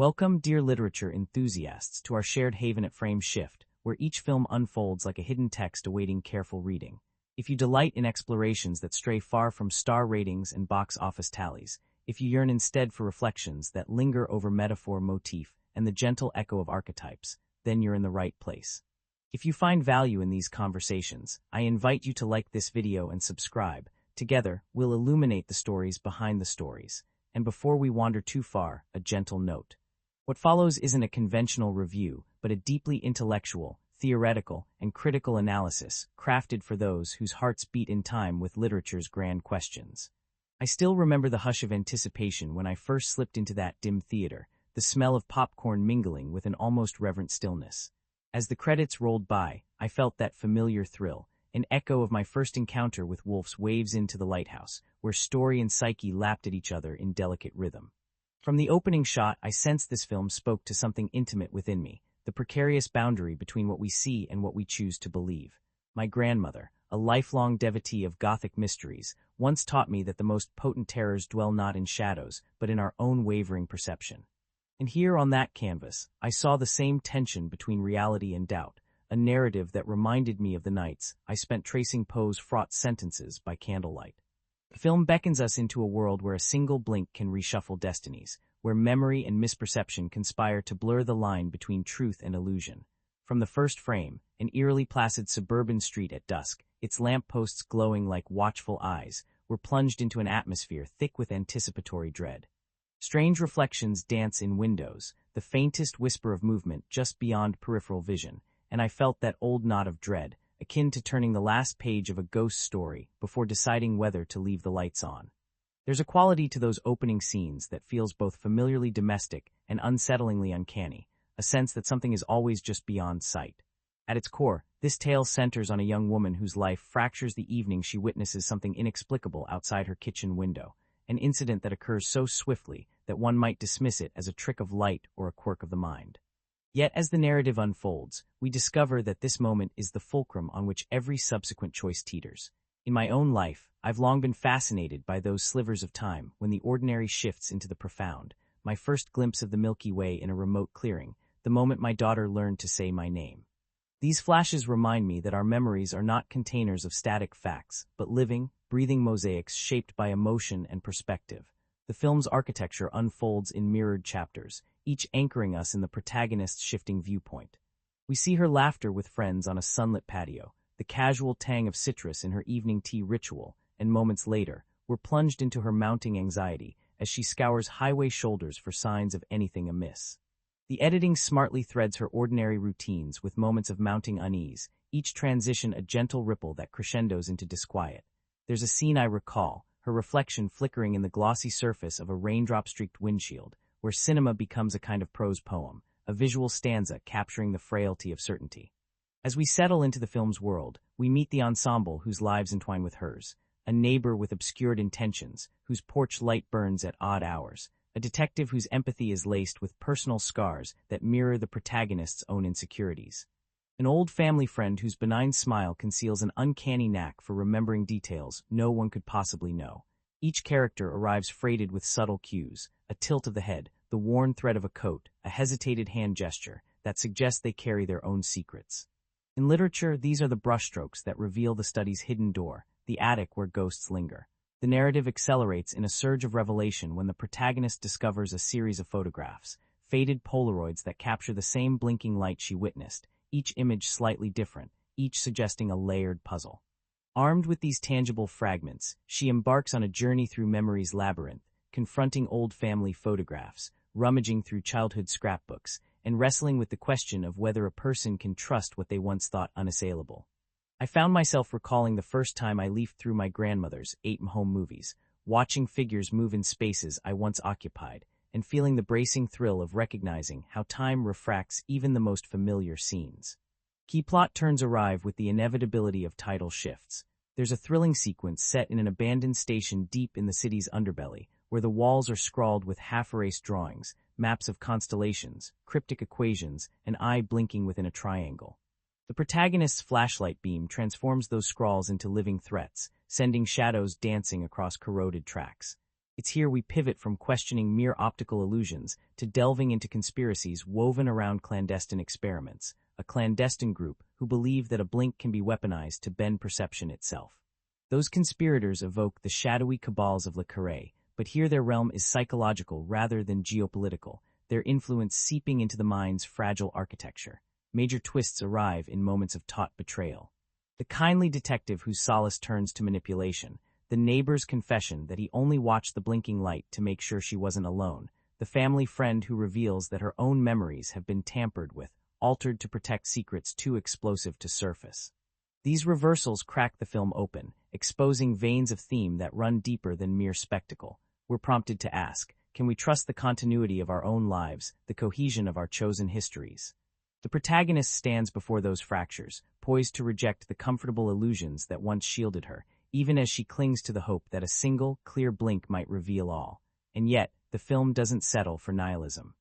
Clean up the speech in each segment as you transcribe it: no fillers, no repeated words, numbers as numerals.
Welcome, dear literature enthusiasts, to our shared haven at Frame Shift, where each film unfolds like a hidden text awaiting careful reading. If you delight in explorations that stray far from star ratings and box office tallies, if you yearn instead for reflections that linger over metaphor, motif, and the gentle echo of archetypes, then you're in the right place. If you find value in these conversations, I invite you to like this video and subscribe. Together, we'll illuminate the stories behind the stories. And before we wander too far, a gentle note. What follows isn't a conventional review, but a deeply intellectual, theoretical, and critical analysis crafted for those whose hearts beat in time with literature's grand questions. I still remember the hush of anticipation when I first slipped into that dim theater, the smell of popcorn mingling with an almost reverent stillness. As the credits rolled by, I felt that familiar thrill, an echo of my first encounter with Woolf's Waves into the Lighthouse, where story and psyche lapped at each other in delicate rhythm. From the opening shot, I sensed this film spoke to something intimate within me, the precarious boundary between what we see and what we choose to believe. My grandmother, a lifelong devotee of Gothic mysteries, once taught me that the most potent terrors dwell not in shadows, but in our own wavering perception. And here on that canvas, I saw the same tension between reality and doubt, a narrative that reminded me of the nights I spent tracing Poe's fraught sentences by candlelight. The film beckons us into a world where a single blink can reshuffle destinies, where memory and misperception conspire to blur the line between truth and illusion. From the first frame, an eerily placid suburban street at dusk, its lampposts glowing like watchful eyes, we're plunged into an atmosphere thick with anticipatory dread. Strange reflections dance in windows, the faintest whisper of movement just beyond peripheral vision, and I felt that old knot of dread, akin to turning the last page of a ghost story before deciding whether to leave the lights on. There's a quality to those opening scenes that feels both familiarly domestic and unsettlingly uncanny, a sense that something is always just beyond sight. At its core, this tale centers on a young woman whose life fractures the evening she witnesses something inexplicable outside her kitchen window, an incident that occurs so swiftly that one might dismiss it as a trick of light or a quirk of the mind. Yet as the narrative unfolds, we discover that this moment is the fulcrum on which every subsequent choice teeters. In my own life, I've long been fascinated by those slivers of time when the ordinary shifts into the profound, my first glimpse of the Milky Way in a remote clearing, the moment my daughter learned to say my name. These flashes remind me that our memories are not containers of static facts, but living, breathing mosaics shaped by emotion and perspective. The film's architecture unfolds in mirrored chapters, each anchoring us in the protagonist's shifting viewpoint. We see her laughter with friends on a sunlit patio, the casual tang of citrus in her evening tea ritual, and moments later, we're plunged into her mounting anxiety as she scours highway shoulders for signs of anything amiss. The editing smartly threads her ordinary routines with moments of mounting unease, each transition a gentle ripple that crescendos into disquiet. There's a scene I recall, her reflection flickering in the glossy surface of a raindrop-streaked windshield, where cinema becomes a kind of prose poem, a visual stanza capturing the frailty of certainty. As we settle into the film's world, we meet the ensemble whose lives entwine with hers, a neighbor with obscured intentions, whose porch light burns at odd hours, a detective whose empathy is laced with personal scars that mirror the protagonist's own insecurities, an old family friend whose benign smile conceals an uncanny knack for remembering details no one could possibly know. Each character arrives freighted with subtle cues, a tilt of the head, the worn thread of a coat, a hesitated hand gesture that suggests they carry their own secrets. In literature, these are the brushstrokes that reveal the study's hidden door, the attic where ghosts linger. The narrative accelerates in a surge of revelation when the protagonist discovers a series of photographs, faded Polaroids that capture the same blinking light she witnessed, each image slightly different, each suggesting a layered puzzle. Armed with these tangible fragments, she embarks on a journey through memory's labyrinth, confronting old family photographs, rummaging through childhood scrapbooks, and wrestling with the question of whether a person can trust what they once thought unassailable. I found myself recalling the first time I leafed through my grandmother's 8-home movies, watching figures move in spaces I once occupied, and feeling the bracing thrill of recognizing how time refracts even the most familiar scenes. Key plot turns arrive with the inevitability of tidal shifts. There's a thrilling sequence set in an abandoned station deep in the city's underbelly, where the walls are scrawled with half-erased drawings, maps of constellations, cryptic equations, an eye blinking within a triangle. The protagonist's flashlight beam transforms those scrawls into living threats, sending shadows dancing across corroded tracks. It's here we pivot from questioning mere optical illusions to delving into conspiracies woven around clandestine experiments, a clandestine group who believe that a blink can be weaponized to bend perception itself. Those conspirators evoke the shadowy cabals of Le Carré, but here their realm is psychological rather than geopolitical, their influence seeping into the mind's fragile architecture. Major twists arrive in moments of taut betrayal. The kindly detective whose solace turns to manipulation, the neighbor's confession that he only watched the blinking light to make sure she wasn't alone, the family friend who reveals that her own memories have been tampered with, altered to protect secrets too explosive to surface. These reversals crack the film open, exposing veins of theme that run deeper than mere spectacle. We're prompted to ask, can we trust the continuity of our own lives, the cohesion of our chosen histories? The protagonist stands before those fractures, poised to reject the comfortable illusions that once shielded her, even as she clings to the hope that a single, clear blink might reveal all. And yet, the film doesn't settle for nihilism.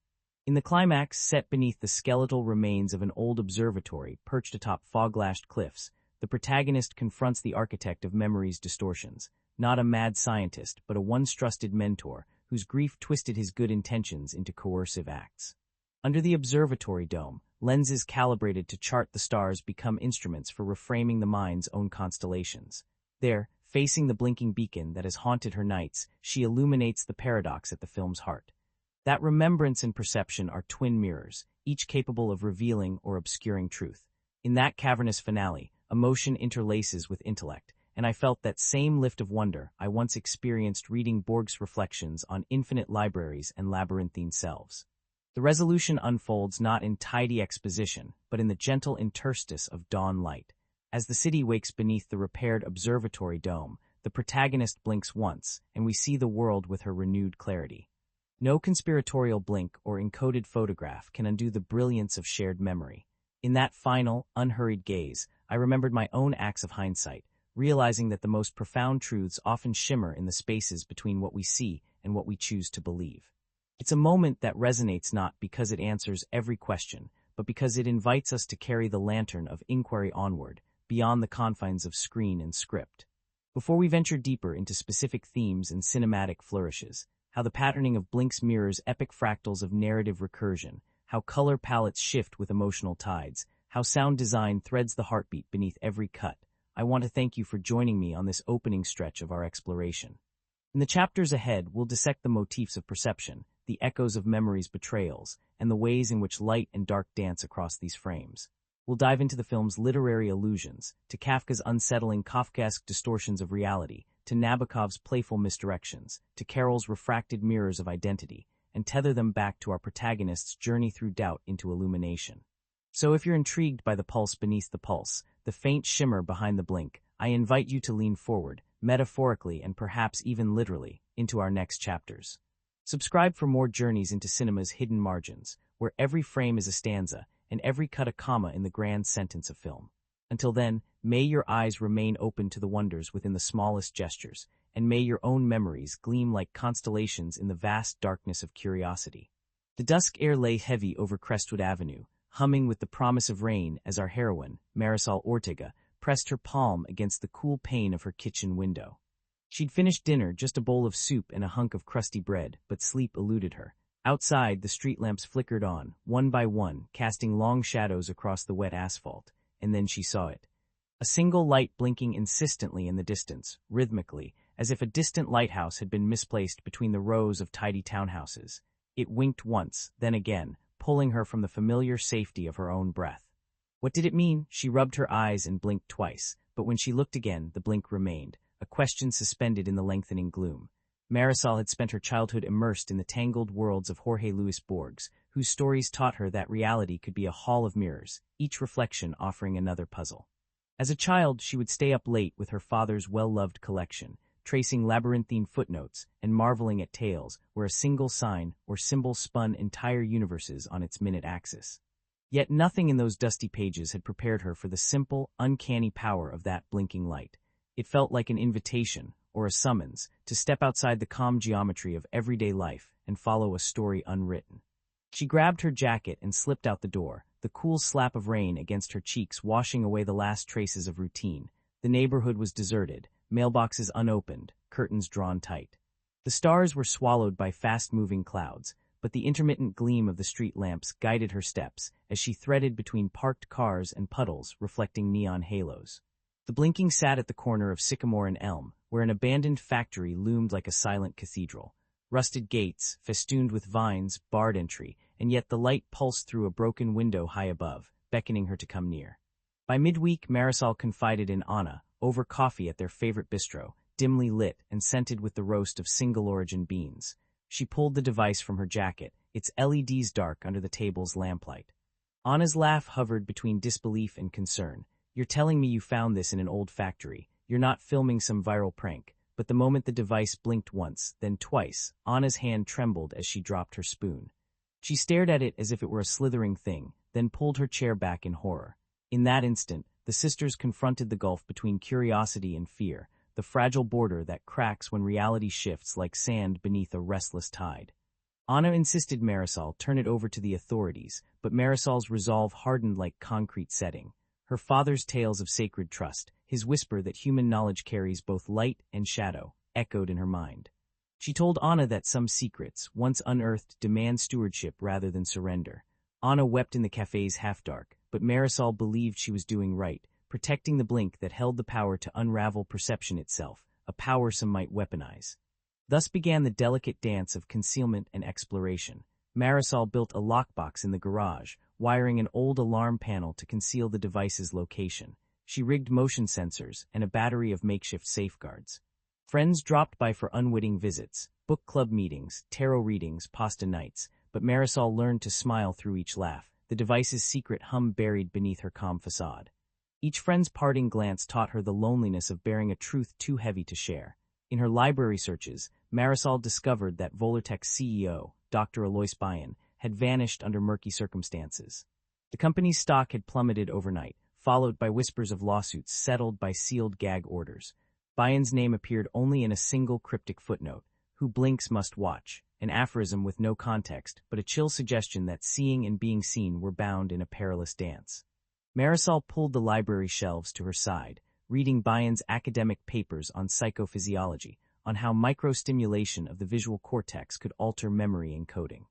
In the climax, set beneath the skeletal remains of an old observatory perched atop fog-lashed cliffs, the protagonist confronts the architect of memory's distortions, not a mad scientist, but a once-trusted mentor whose grief twisted his good intentions into coercive acts. Under the observatory dome, lenses calibrated to chart the stars become instruments for reframing the mind's own constellations. There, facing the blinking beacon that has haunted her nights, she illuminates the paradox at the film's heart. That remembrance and perception are twin mirrors, each capable of revealing or obscuring truth. In that cavernous finale, emotion interlaces with intellect, and I felt that same lift of wonder I once experienced reading Borg's reflections on infinite libraries and labyrinthine selves. The resolution unfolds not in tidy exposition, but in the gentle interstice of dawn light. As the city wakes beneath the repaired observatory dome, the protagonist blinks once, and we see the world with her renewed clarity. No conspiratorial blink or encoded photograph can undo the brilliance of shared memory. In that final, unhurried gaze, I remembered my own acts of hindsight, realizing that the most profound truths often shimmer in the spaces between what we see and what we choose to believe. It's a moment that resonates not because it answers every question, but because it invites us to carry the lantern of inquiry onward, beyond the confines of screen and script. Before we venture deeper into specific themes and cinematic flourishes, how the patterning of blinks mirrors epic fractals of narrative recursion, how color palettes shift with emotional tides, how sound design threads the heartbeat beneath every cut, I want to thank you for joining me on this opening stretch of our exploration. In the chapters ahead, we'll dissect the motifs of perception, the echoes of memory's betrayals, and the ways in which light and dark dance across these frames. We'll dive into the film's literary allusions, to Kafka's unsettling Kafkaesque distortions of reality, to Nabokov's playful misdirections, to Carol's refracted mirrors of identity, and tether them back to our protagonist's journey through doubt into illumination. So if you're intrigued by the pulse beneath the pulse, the faint shimmer behind the blink, I invite you to lean forward, metaphorically and perhaps even literally, into our next chapters. Subscribe for more journeys into cinema's hidden margins, where every frame is a stanza, and every cut a comma in the grand sentence of film. Until then, may your eyes remain open to the wonders within the smallest gestures, and may your own memories gleam like constellations in the vast darkness of curiosity. The dusk air lay heavy over Crestwood Avenue, humming with the promise of rain as our heroine, Marisol Ortega, pressed her palm against the cool pane of her kitchen window. She'd finished dinner, just a bowl of soup and a hunk of crusty bread, but sleep eluded her. Outside, the street lamps flickered on, one by one, casting long shadows across the wet asphalt, and then she saw it. A single light blinking insistently in the distance, rhythmically, as if a distant lighthouse had been misplaced between the rows of tidy townhouses. It winked once, then again, pulling her from the familiar safety of her own breath. What did it mean? She rubbed her eyes and blinked twice, but when she looked again, the blink remained, a question suspended in the lengthening gloom. Marisol had spent her childhood immersed in the tangled worlds of Jorge Luis Borges, whose stories taught her that reality could be a hall of mirrors, each reflection offering another puzzle. As a child, she would stay up late with her father's well-loved collection, tracing labyrinthine footnotes and marveling at tales where a single sign or symbol spun entire universes on its minute axis. Yet nothing in those dusty pages had prepared her for the simple, uncanny power of that blinking light. It felt like an invitation, or a summons, to step outside the calm geometry of everyday life and follow a story unwritten. She grabbed her jacket and slipped out the door, the cool slap of rain against her cheeks washing away the last traces of routine. The neighborhood was deserted, mailboxes unopened, curtains drawn tight. The stars were swallowed by fast-moving clouds, but the intermittent gleam of the street lamps guided her steps as she threaded between parked cars and puddles reflecting neon halos. The blinking sat at the corner of Sycamore and Elm, where an abandoned factory loomed like a silent cathedral. Rusted gates, festooned with vines, barred entry, and yet the light pulsed through a broken window high above, beckoning her to come near. By midweek, Marisol confided in Anna, over coffee at their favorite bistro, dimly lit and scented with the roast of single-origin beans. She pulled the device from her jacket, its LEDs dark under the table's lamplight. Anna's laugh hovered between disbelief and concern. "You're telling me you found this in an old factory. You're not filming some viral prank." But the moment the device blinked once, then twice, Anna's hand trembled as she dropped her spoon. She stared at it as if it were a slithering thing, then pulled her chair back in horror. In that instant, the sisters confronted the gulf between curiosity and fear, the fragile border that cracks when reality shifts like sand beneath a restless tide. Anna insisted Marisol turn it over to the authorities, but Marisol's resolve hardened like concrete setting. Her father's tales of sacred trust, his whisper that human knowledge carries both light and shadow, echoed in her mind. She told Anna that some secrets, once unearthed, demand stewardship rather than surrender. Anna wept in the cafe's half-dark, but Marisol believed she was doing right, protecting the blink that held the power to unravel perception itself, a power some might weaponize. Thus began the delicate dance of concealment and exploration. Marisol built a lockbox in the garage, wiring an old alarm panel to conceal the device's location. She rigged motion sensors and a battery of makeshift safeguards. Friends dropped by for unwitting visits, book club meetings, tarot readings, pasta nights, but Marisol learned to smile through each laugh, the device's secret hum buried beneath her calm facade. Each friend's parting glance taught her the loneliness of bearing a truth too heavy to share. In her library searches, Marisol discovered that Volertech's CEO, Dr. Alois Bayen, had vanished under murky circumstances. The company's stock had plummeted overnight, followed by whispers of lawsuits settled by sealed gag orders. Bayen's name appeared only in a single cryptic footnote: "Who blinks must watch," an aphorism with no context, but a chill suggestion that seeing and being seen were bound in a perilous dance. Marisol pulled the library shelves to her side, reading Bayen's academic papers on psychophysiology, on how microstimulation of the visual cortex could alter memory encoding.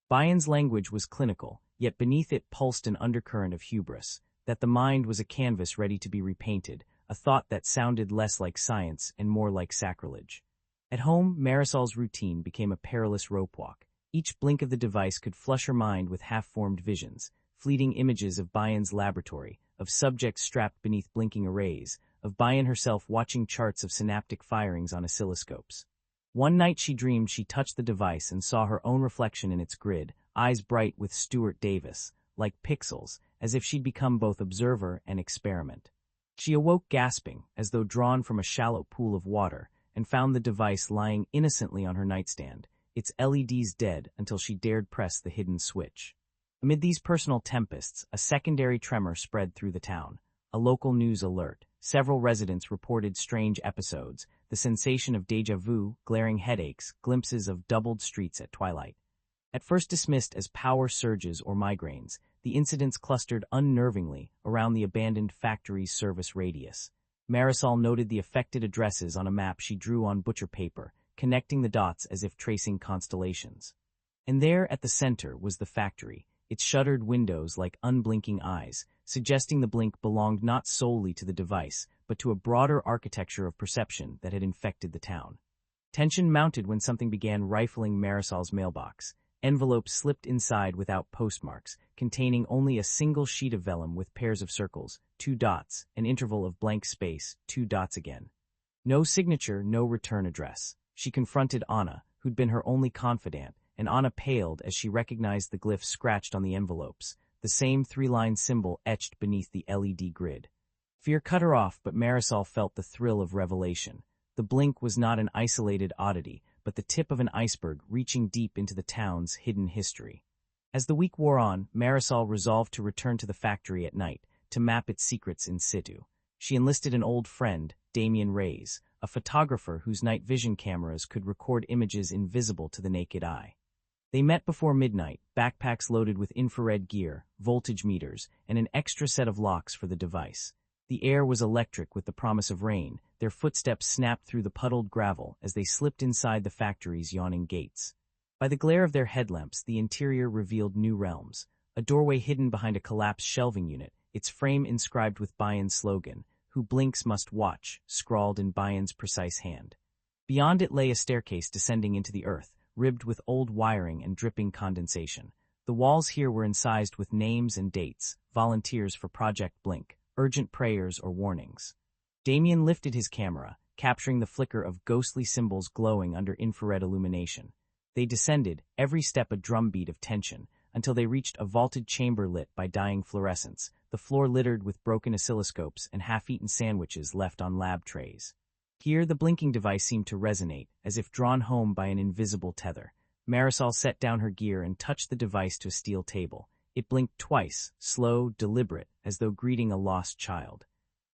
Bayen's language was clinical, yet beneath it pulsed an undercurrent of hubris, that the mind was a canvas ready to be repainted, a thought that sounded less like science and more like sacrilege. At home, Marisol's routine became a perilous rope walk. Each blink of the device could flush her mind with half-formed visions, fleeting images of Bayen's laboratory, of subjects strapped beneath blinking arrays, of Bayen herself watching charts of synaptic firings on oscilloscopes. One night she dreamed she touched the device and saw her own reflection in its grid, eyes bright with Stuart Davis, like pixels, as if she'd become both observer and experiment. She awoke gasping, as though drawn from a shallow pool of water, and found the device lying innocently on her nightstand, its LEDs dead until she dared press the hidden switch. Amid these personal tempests, a secondary tremor spread through the town. A local news alert. Several residents reported strange episodes, the sensation of déjà vu, glaring headaches, glimpses of doubled streets at twilight. At first dismissed as power surges or migraines, the incidents clustered unnervingly around the abandoned factory's service radius. Marisol noted the affected addresses on a map she drew on butcher paper, connecting the dots as if tracing constellations. And there at the center was the factory, its shuttered windows like unblinking eyes, suggesting the blink belonged not solely to the device, but to a broader architecture of perception that had infected the town. Tension mounted when something began rifling Marisol's mailbox. Envelopes slipped inside without postmarks, containing only a single sheet of vellum with pairs of circles, 2 dots, an interval of blank space, 2 dots again. No signature, no return address. She confronted Anna, who'd been her only confidant, and Anna paled as she recognized the glyph scratched on the envelopes, the same 3-line symbol etched beneath the LED grid. Fear cut her off, but Marisol felt the thrill of revelation. The blink was not an isolated oddity, but the tip of an iceberg reaching deep into the town's hidden history. As the week wore on, Marisol resolved to return to the factory at night, to map its secrets in situ. She enlisted an old friend, Damien Reyes, a photographer whose night vision cameras could record images invisible to the naked eye. They met before midnight, backpacks loaded with infrared gear, voltage meters, and an extra set of locks for the device. The air was electric with the promise of rain, their footsteps snapped through the puddled gravel as they slipped inside the factory's yawning gates. By the glare of their headlamps, the interior revealed new realms. A doorway hidden behind a collapsed shelving unit, its frame inscribed with Bayan's slogan, "Who blinks must watch," scrawled in Bayan's precise hand. Beyond it lay a staircase descending into the earth, ribbed with old wiring and dripping condensation. The walls here were incised with names and dates, volunteers for Project Blink, urgent prayers or warnings. Damien lifted his camera, capturing the flicker of ghostly symbols glowing under infrared illumination. They descended, every step a drumbeat of tension, until they reached a vaulted chamber lit by dying fluorescence, the floor littered with broken oscilloscopes and half-eaten sandwiches left on lab trays. Here the blinking device seemed to resonate, as if drawn home by an invisible tether. Marisol set down her gear and touched the device to a steel table. It blinked twice, slow, deliberate, as though greeting a lost child.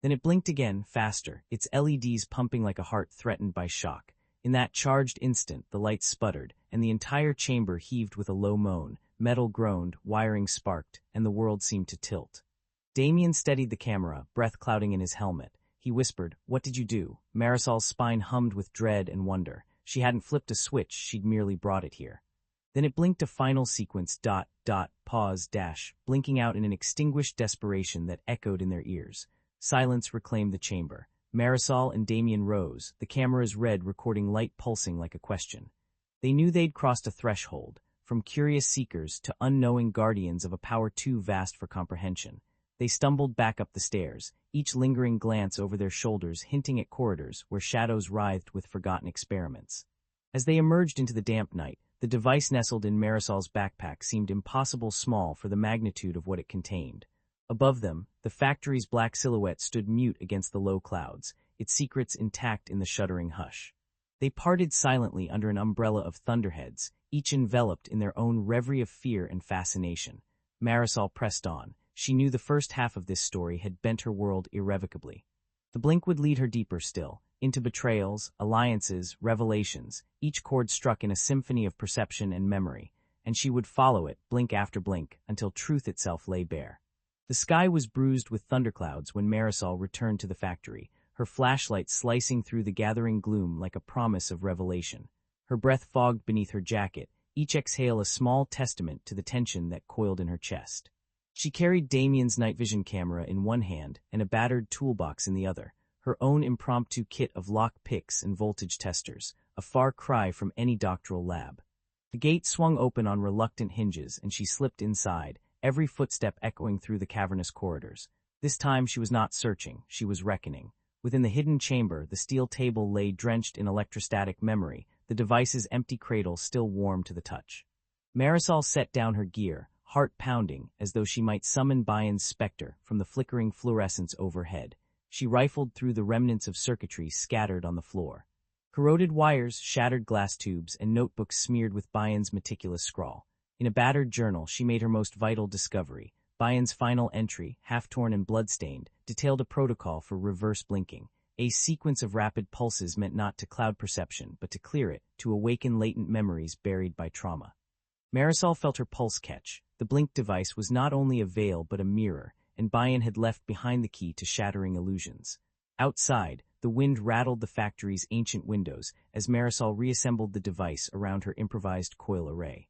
Then it blinked again, faster, its LEDs pumping like a heart threatened by shock. In that charged instant, the lights sputtered, and the entire chamber heaved with a low moan. Metal groaned, wiring sparked, and the world seemed to tilt. Damien steadied the camera, breath clouding in his helmet. He whispered, "What did you do?" Marisol's spine hummed with dread and wonder. She hadn't flipped a switch, she'd merely brought it here. Then it blinked a final sequence, ... pause, blinking out in an extinguished desperation that echoed in their ears. Silence reclaimed the chamber. Marisol and Damien rose, the camera's red recording light pulsing like a question. They knew they'd crossed a threshold, from curious seekers to unknowing guardians of a power too vast for comprehension. They stumbled back up the stairs, each lingering glance over their shoulders hinting at corridors where shadows writhed with forgotten experiments. As they emerged into the damp night, the device nestled in Marisol's backpack seemed impossible small for the magnitude of what it contained. Above them, the factory's black silhouette stood mute against the low clouds, its secrets intact in the shuddering hush. They parted silently under an umbrella of thunderheads, each enveloped in their own reverie of fear and fascination. Marisol pressed on. She knew the first half of this story had bent her world irrevocably. The blink would lead her deeper still, into betrayals, alliances, revelations, each chord struck in a symphony of perception and memory, and she would follow it, blink after blink, until truth itself lay bare. The sky was bruised with thunderclouds when Marisol returned to the factory, her flashlight slicing through the gathering gloom like a promise of revelation. Her breath fogged beneath her jacket, each exhale a small testament to the tension that coiled in her chest. She carried Damien's night vision camera in one hand and a battered toolbox in the other, her own impromptu kit of lock picks and voltage testers, a far cry from any doctoral lab. The gate swung open on reluctant hinges and she slipped inside, every footstep echoing through the cavernous corridors. This time she was not searching, she was reckoning. Within the hidden chamber, the steel table lay drenched in electrostatic memory, the device's empty cradle still warm to the touch. Marisol set down her gear, heart pounding, as though she might summon Bayan's specter from the flickering fluorescence overhead. She rifled through the remnants of circuitry scattered on the floor. Corroded wires, shattered glass tubes, and notebooks smeared with Bayan's meticulous scrawl. In a battered journal, she made her most vital discovery. Bayan's final entry, half-torn and blood-stained, detailed a protocol for reverse blinking, a sequence of rapid pulses meant not to cloud perception, but to clear it, to awaken latent memories buried by trauma. Marisol felt her pulse catch. The blink device was not only a veil but a mirror, and Bayan had left behind the key to shattering illusions. Outside, the wind rattled the factory's ancient windows as Marisol reassembled the device around her improvised coil array.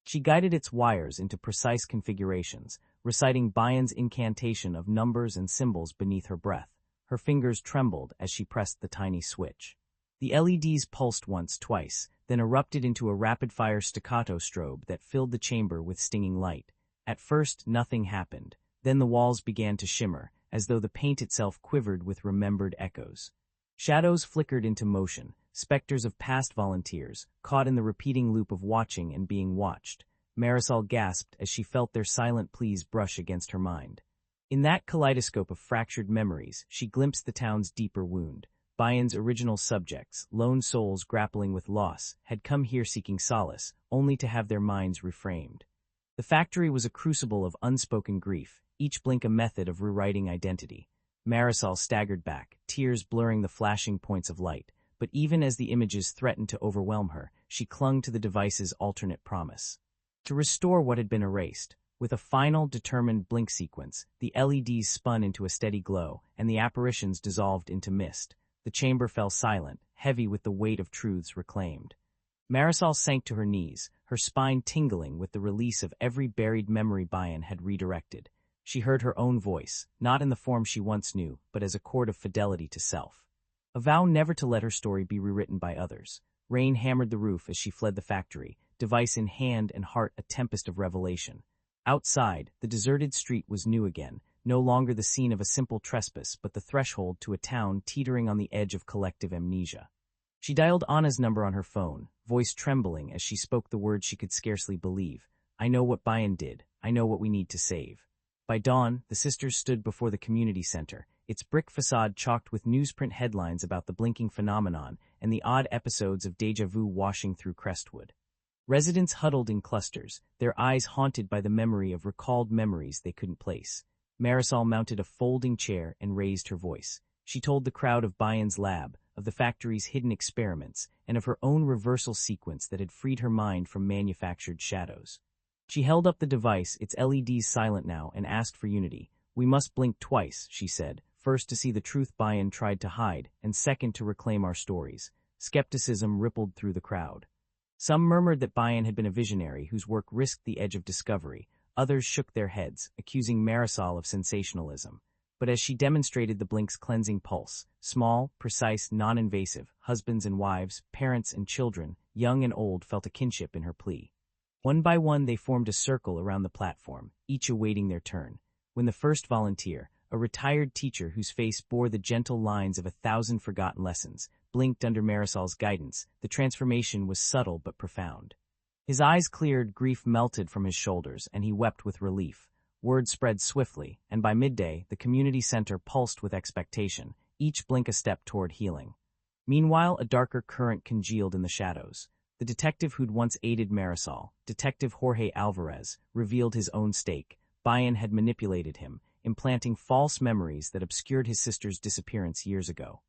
She guided its wires into precise configurations, reciting Bayan's incantation of numbers and symbols beneath her breath. Her fingers trembled as she pressed the tiny switch. The LEDs pulsed once, twice, then erupted into a rapid-fire staccato strobe that filled the chamber with stinging light. At first, nothing happened. Then the walls began to shimmer, as though the paint itself quivered with remembered echoes. Shadows flickered into motion, specters of past volunteers, caught in the repeating loop of watching and being watched. Marisol gasped as she felt their silent pleas brush against her mind. In that kaleidoscope of fractured memories, she glimpsed the town's deeper wound. Bayan's original subjects, lone souls grappling with loss, had come here seeking solace, only to have their minds reframed. The factory was a crucible of unspoken grief, each blink a method of rewriting identity. Marisol staggered back, tears blurring the flashing points of light, but even as the images threatened to overwhelm her, she clung to the device's alternate promise. To restore what had been erased. With a final, determined blink sequence, the LEDs spun into a steady glow, and the apparitions dissolved into mist. The chamber fell silent, heavy with the weight of truths reclaimed. Marisol sank to her knees, her spine tingling with the release of every buried memory Bayan had redirected. She heard her own voice, not in the form she once knew, but as a cord of fidelity to self. A vow never to let her story be rewritten by others. Rain hammered the roof as she fled the factory, device in hand and heart a tempest of revelation. Outside, the deserted street was new again, no longer the scene of a simple trespass but the threshold to a town teetering on the edge of collective amnesia. She dialed Anna's number on her phone, voice trembling as she spoke the words she could scarcely believe. "I know what Bayan did. I know what we need to save." By dawn, the sisters stood before the community center, its brick facade chalked with newsprint headlines about the blinking phenomenon and the odd episodes of déjà vu washing through Crestwood. Residents huddled in clusters, their eyes haunted by the memory of recalled memories they couldn't place. Marisol mounted a folding chair and raised her voice. She told the crowd of Bayan's lab, of the factory's hidden experiments, and of her own reversal sequence that had freed her mind from manufactured shadows. She held up the device, its LEDs silent now, and asked for unity. "We must blink twice," she said, first to see the truth Bayan tried to hide, and second to reclaim our stories. Skepticism rippled through the crowd. Some murmured that Bayan had been a visionary whose work risked the edge of discovery. Others shook their heads, accusing Marisol of sensationalism. But as she demonstrated the blink's cleansing pulse, small, precise, non-invasive, husbands and wives, parents and children, young and old felt a kinship in her plea. One by one they formed a circle around the platform, each awaiting their turn. When the first volunteer, a retired teacher whose face bore the gentle lines of 1,000 forgotten lessons, blinked under Marisol's guidance, the transformation was subtle but profound. His eyes cleared, grief melted from his shoulders, and he wept with relief. Word spread swiftly, and by midday, the community center pulsed with expectation, each blink a step toward healing. Meanwhile, a darker current congealed in the shadows. The detective who'd once aided Marisol, Detective Jorge Alvarez, revealed his own stake. Bayan had manipulated him, implanting false memories that obscured his sister's disappearance years ago.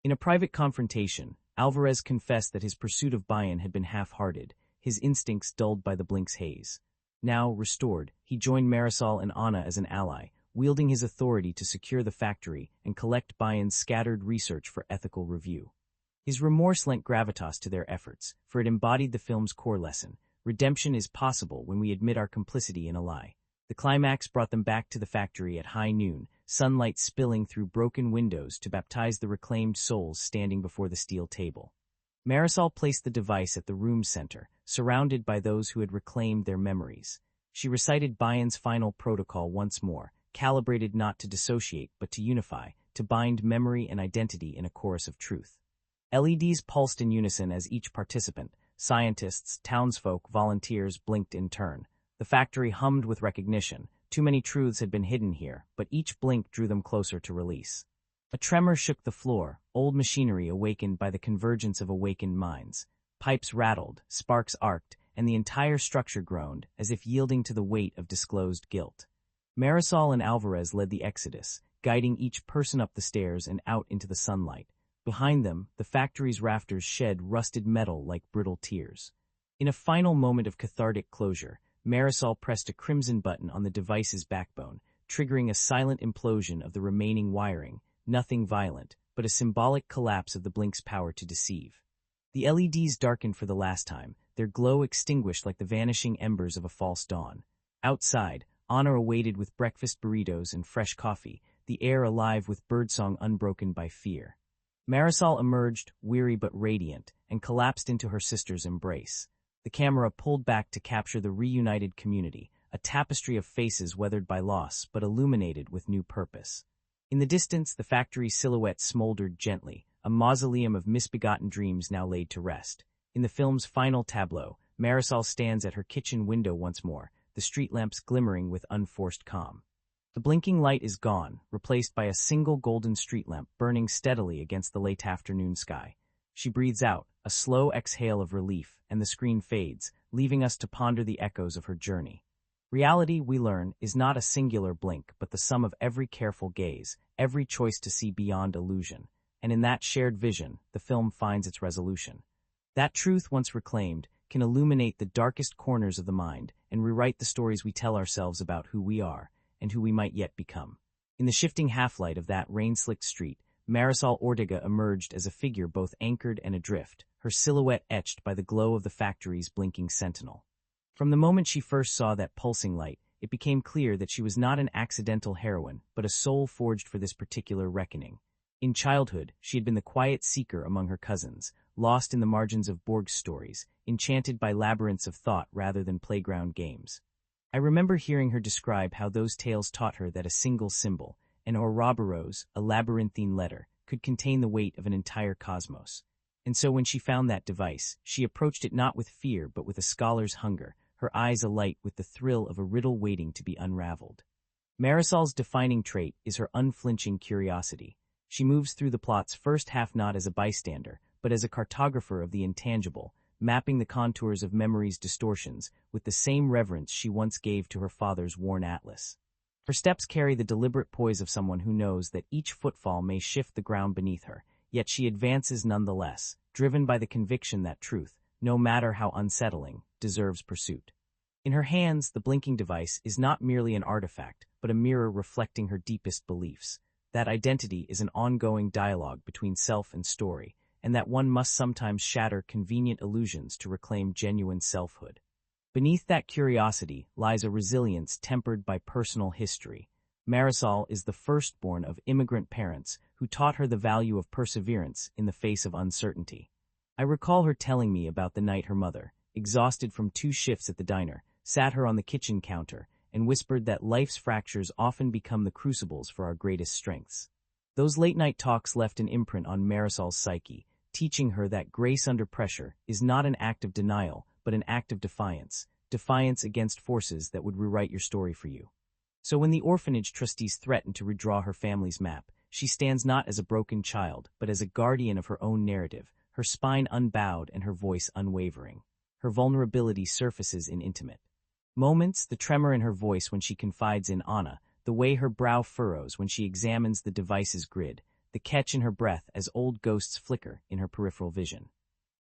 In a private confrontation, Alvarez confessed that his pursuit of Bayan had been half-hearted, his instincts dulled by the blink's haze. Now, restored, he joined Marisol and Anna as an ally, wielding his authority to secure the factory and collect Bayan's scattered research for ethical review. His remorse lent gravitas to their efforts, for it embodied the film's core lesson: redemption is possible when we admit our complicity in a lie. The climax brought them back to the factory at high noon, sunlight spilling through broken windows to baptize the reclaimed souls standing before the steel table. Marisol placed the device at the room's center, surrounded by those who had reclaimed their memories. She recited Bayan's final protocol once more, calibrated not to dissociate but to unify, to bind memory and identity in a chorus of truth. LEDs pulsed in unison as each participant, scientists, townsfolk, volunteers, blinked in turn. The factory hummed with recognition. Too many truths had been hidden here, but each blink drew them closer to release. A tremor shook the floor, old machinery awakened by the convergence of awakened minds. Pipes rattled, sparks arced, and the entire structure groaned, as if yielding to the weight of disclosed guilt. Marisol and Alvarez led the exodus, guiding each person up the stairs and out into the sunlight. Behind them, the factory's rafters shed rusted metal like brittle tears. In a final moment of cathartic closure, Marisol pressed a crimson button on the device's backbone, triggering a silent implosion of the remaining wiring. Nothing violent, but a symbolic collapse of the blink's power to deceive. The LEDs darkened for the last time, their glow extinguished like the vanishing embers of a false dawn. Outside, Anna awaited with breakfast burritos and fresh coffee, the air alive with birdsong unbroken by fear. Marisol emerged, weary but radiant, and collapsed into her sister's embrace. The camera pulled back to capture the reunited community, a tapestry of faces weathered by loss but illuminated with new purpose. In the distance, the factory's silhouette smoldered gently, a mausoleum of misbegotten dreams now laid to rest. In the film's final tableau, Marisol stands at her kitchen window once more, the street lamps glimmering with unforced calm. The blinking light is gone, replaced by a single golden street lamp burning steadily against the late afternoon sky. She breathes out, a slow exhale of relief, and the screen fades, leaving us to ponder the echoes of her journey. Reality, we learn, is not a singular blink, but the sum of every careful gaze, every choice to see beyond illusion. And in that shared vision, the film finds its resolution. That truth, once reclaimed, can illuminate the darkest corners of the mind and rewrite the stories we tell ourselves about who we are and who we might yet become. In the shifting half-light of that rain-slicked street, Marisol Ortega emerged as a figure both anchored and adrift, her silhouette etched by the glow of the factory's blinking sentinel. From the moment she first saw that pulsing light, it became clear that she was not an accidental heroine, but a soul forged for this particular reckoning. In childhood, she had been the quiet seeker among her cousins, lost in the margins of Borg's stories, enchanted by labyrinths of thought rather than playground games. I remember hearing her describe how those tales taught her that a single symbol, an Ouroboros, a labyrinthine letter, could contain the weight of an entire cosmos. And so when she found that device, she approached it not with fear but with a scholar's hunger, her eyes alight with the thrill of a riddle waiting to be unraveled. Marisol's defining trait is her unflinching curiosity. She moves through the plot's first half not as a bystander, but as a cartographer of the intangible, mapping the contours of memory's distortions with the same reverence she once gave to her father's worn atlas. Her steps carry the deliberate poise of someone who knows that each footfall may shift the ground beneath her, yet she advances nonetheless, driven by the conviction that truth, no matter how unsettling, deserves pursuit. In her hands, the blinking device is not merely an artifact, but a mirror reflecting her deepest beliefs. That identity is an ongoing dialogue between self and story, and that one must sometimes shatter convenient illusions to reclaim genuine selfhood. Beneath that curiosity lies a resilience tempered by personal history. Marisol is the firstborn of immigrant parents who taught her the value of perseverance in the face of uncertainty. I recall her telling me about the night her mother, exhausted from 2 shifts at the diner, sat her on the kitchen counter and whispered that life's fractures often become the crucibles for our greatest strengths. Those late-night talks left an imprint on Marisol's psyche, teaching her that grace under pressure is not an act of denial, but an act of defiance against forces that would rewrite your story for you. So when the orphanage trustees threaten to redraw her family's map, she stands not as a broken child, but as a guardian of her own narrative, her spine unbowed and her voice unwavering. Her vulnerability surfaces in intimate moments, the tremor in her voice when she confides in Anna, the way her brow furrows when she examines the device's grid, the catch in her breath as old ghosts flicker in her peripheral vision.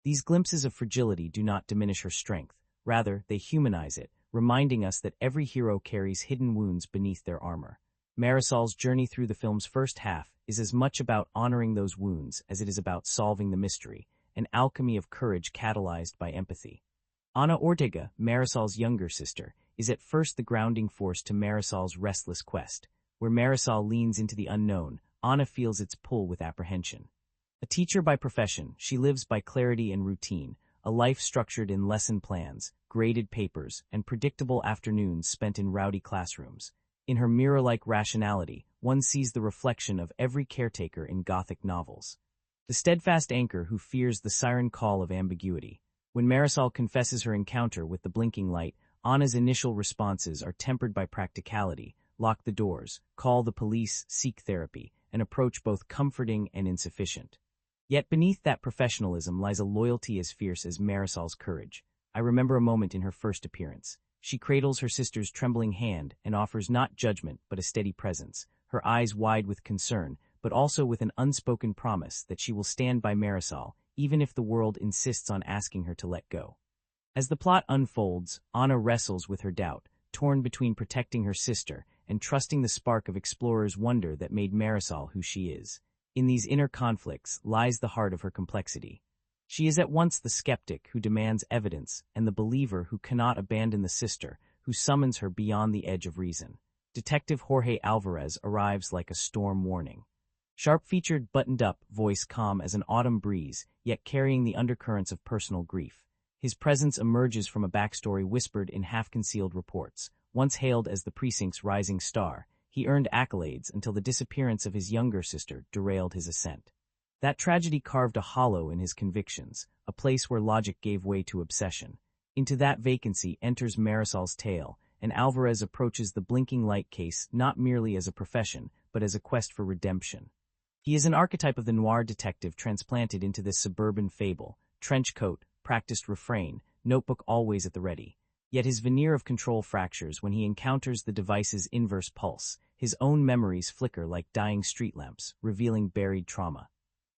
These glimpses of fragility do not diminish her strength, rather, they humanize it, reminding us that every hero carries hidden wounds beneath their armor. Marisol's journey through the film's first half is as much about honoring those wounds as it is about solving the mystery, an alchemy of courage catalyzed by empathy. Ana Ortega, Marisol's younger sister, is at first the grounding force to Marisol's restless quest. Where Marisol leans into the unknown, Ana feels its pull with apprehension. A teacher by profession, she lives by clarity and routine, a life structured in lesson plans, graded papers, and predictable afternoons spent in rowdy classrooms. In her mirror-like rationality, one sees the reflection of every caretaker in Gothic novels. The steadfast anchor who fears the siren call of ambiguity. When Marisol confesses her encounter with the blinking light, Anna's initial responses are tempered by practicality: lock the doors, call the police, seek therapy, an approach both comforting and insufficient. Yet beneath that professionalism lies a loyalty as fierce as Marisol's courage. I remember a moment in her first appearance. She cradles her sister's trembling hand and offers not judgment but a steady presence, her eyes wide with concern, but also with an unspoken promise that she will stand by Marisol, even if the world insists on asking her to let go. As the plot unfolds, Anna wrestles with her doubt, torn between protecting her sister and trusting the spark of explorer's wonder that made Marisol who she is. In these inner conflicts lies the heart of her complexity. She is at once the skeptic who demands evidence and the believer who cannot abandon the sister who summons her beyond the edge of reason. Detective Jorge Alvarez arrives like a storm warning. Sharp-featured, buttoned-up, voice calm as an autumn breeze, yet carrying the undercurrents of personal grief. His presence emerges from a backstory whispered in half-concealed reports. Once hailed as the precinct's rising star, he earned accolades until the disappearance of his younger sister derailed his ascent. That tragedy carved a hollow in his convictions, a place where logic gave way to obsession. Into that vacancy enters Marisol's tale, and Alvarez approaches the blinking light case not merely as a profession, but as a quest for redemption. He is an archetype of the noir detective transplanted into this suburban fable: trench coat, practiced refrain, notebook always at the ready. Yet his veneer of control fractures when he encounters the device's inverse pulse. His own memories flicker like dying street lamps, revealing buried trauma.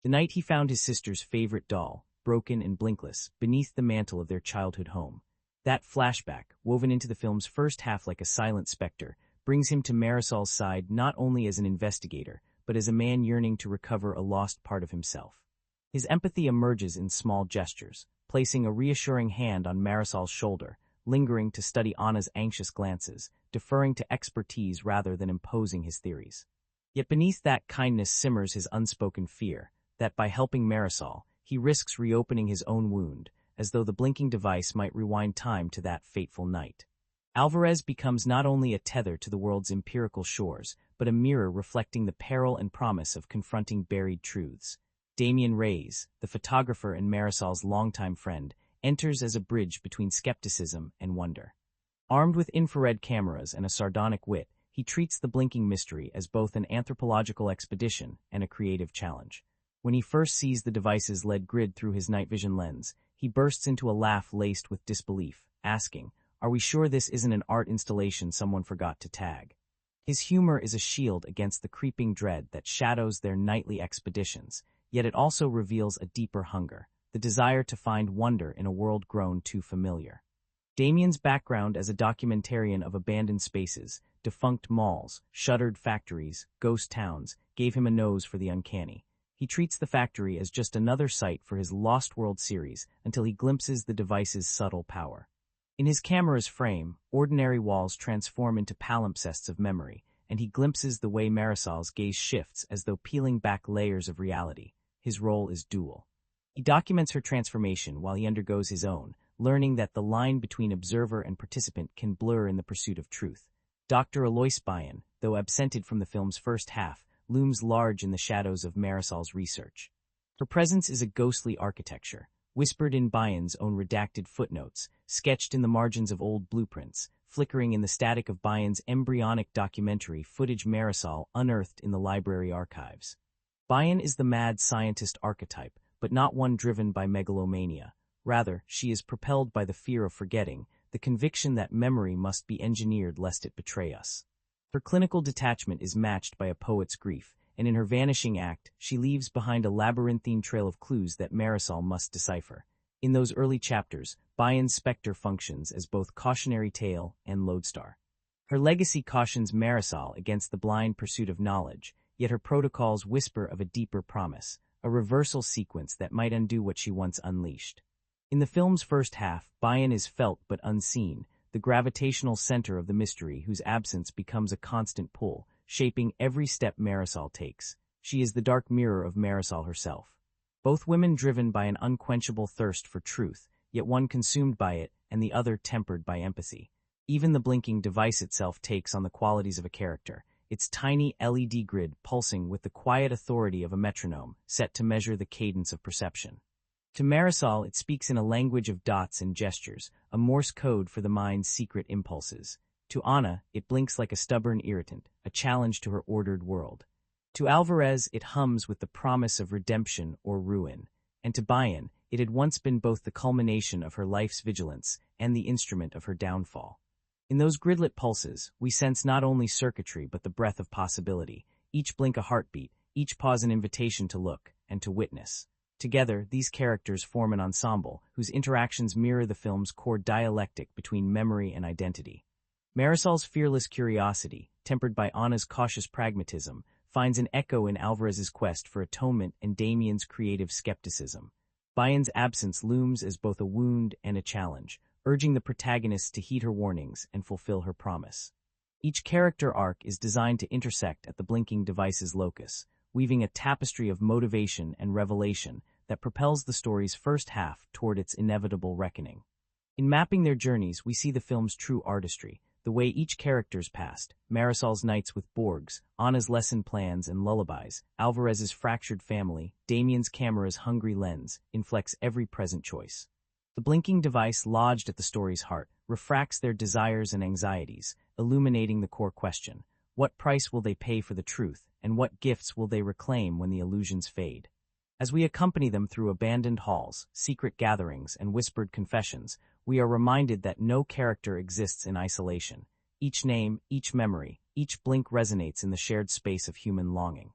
The night he found his sister's favorite doll, broken and blinkless, beneath the mantle of their childhood home. That flashback, woven into the film's first half like a silent specter, brings him to Marisol's side not only as an investigator, but as a man yearning to recover a lost part of himself. His empathy emerges in small gestures, placing a reassuring hand on Marisol's shoulder, lingering to study Anna's anxious glances, deferring to expertise rather than imposing his theories. Yet beneath that kindness simmers his unspoken fear, that by helping Marisol, he risks reopening his own wound, as though the blinking device might rewind time to that fateful night. Alvarez becomes not only a tether to the world's empirical shores, but a mirror reflecting the peril and promise of confronting buried truths. Damian Reyes, the photographer and Marisol's longtime friend, enters as a bridge between skepticism and wonder. Armed with infrared cameras and a sardonic wit, he treats the blinking mystery as both an anthropological expedition and a creative challenge. When he first sees the device's LED grid through his night vision lens, he bursts into a laugh laced with disbelief, asking, "Are we sure this isn't an art installation someone forgot to tag?" His humor is a shield against the creeping dread that shadows their nightly expeditions, yet it also reveals a deeper hunger, the desire to find wonder in a world grown too familiar. Damian's background as a documentarian of abandoned spaces, defunct malls, shuttered factories, ghost towns, gave him a nose for the uncanny. He treats the factory as just another site for his Lost World series until he glimpses the device's subtle power. In his camera's frame, ordinary walls transform into palimpsests of memory, and he glimpses the way Marisol's gaze shifts as though peeling back layers of reality. His role is dual. He documents her transformation while he undergoes his own, learning that the line between observer and participant can blur in the pursuit of truth. Dr. Alois Bayan, though absented from the film's first half, looms large in the shadows of Marisol's research. Her presence is a ghostly architecture, whispered in Bayan's own redacted footnotes, sketched in the margins of old blueprints, flickering in the static of Bayan's embryonic documentary footage Marisol unearthed in the library archives. Bayan is the mad scientist archetype, but not one driven by megalomania. Rather, she is propelled by the fear of forgetting, the conviction that memory must be engineered lest it betray us. Her clinical detachment is matched by a poet's grief, and in her vanishing act, she leaves behind a labyrinthine trail of clues that Marisol must decipher. In those early chapters, Bayan's specter functions as both cautionary tale and lodestar. Her legacy cautions Marisol against the blind pursuit of knowledge, yet her protocols whisper of a deeper promise, a reversal sequence that might undo what she once unleashed. In the film's first half, Bayan is felt but unseen, the gravitational center of the mystery whose absence becomes a constant pull, shaping every step Marisol takes. She is the dark mirror of Marisol herself. Both women driven by an unquenchable thirst for truth, yet one consumed by it and the other tempered by empathy. Even the blinking device itself takes on the qualities of a character, its tiny LED grid pulsing with the quiet authority of a metronome set to measure the cadence of perception. To Marisol, it speaks in a language of dots and gestures, a Morse code for the mind's secret impulses. To Anna, it blinks like a stubborn irritant, a challenge to her ordered world. To Alvarez, it hums with the promise of redemption or ruin. And to Bayan, it had once been both the culmination of her life's vigilance and the instrument of her downfall. In those gridlit pulses, we sense not only circuitry but the breath of possibility, each blink a heartbeat, each pause an invitation to look and to witness. Together, these characters form an ensemble whose interactions mirror the film's core dialectic between memory and identity. Marisol's fearless curiosity, tempered by Anna's cautious pragmatism, finds an echo in Alvarez's quest for atonement and Damian's creative skepticism. Bayan's absence looms as both a wound and a challenge, urging the protagonists to heed her warnings and fulfill her promise. Each character arc is designed to intersect at the blinking device's locus, weaving a tapestry of motivation and revelation that propels the story's first half toward its inevitable reckoning. In mapping their journeys, we see the film's true artistry, the way each character's past, Marisol's nights with Borgs, Anna's lesson plans and lullabies, Alvarez's fractured family, Damian's camera's hungry lens, inflects every present choice. The blinking device lodged at the story's heart refracts their desires and anxieties, illuminating the core question: what price will they pay for the truth, and what gifts will they reclaim when the illusions fade? As we accompany them through abandoned halls, secret gatherings, and whispered confessions, we are reminded that no character exists in isolation. Each name, each memory, each blink resonates in the shared space of human longing.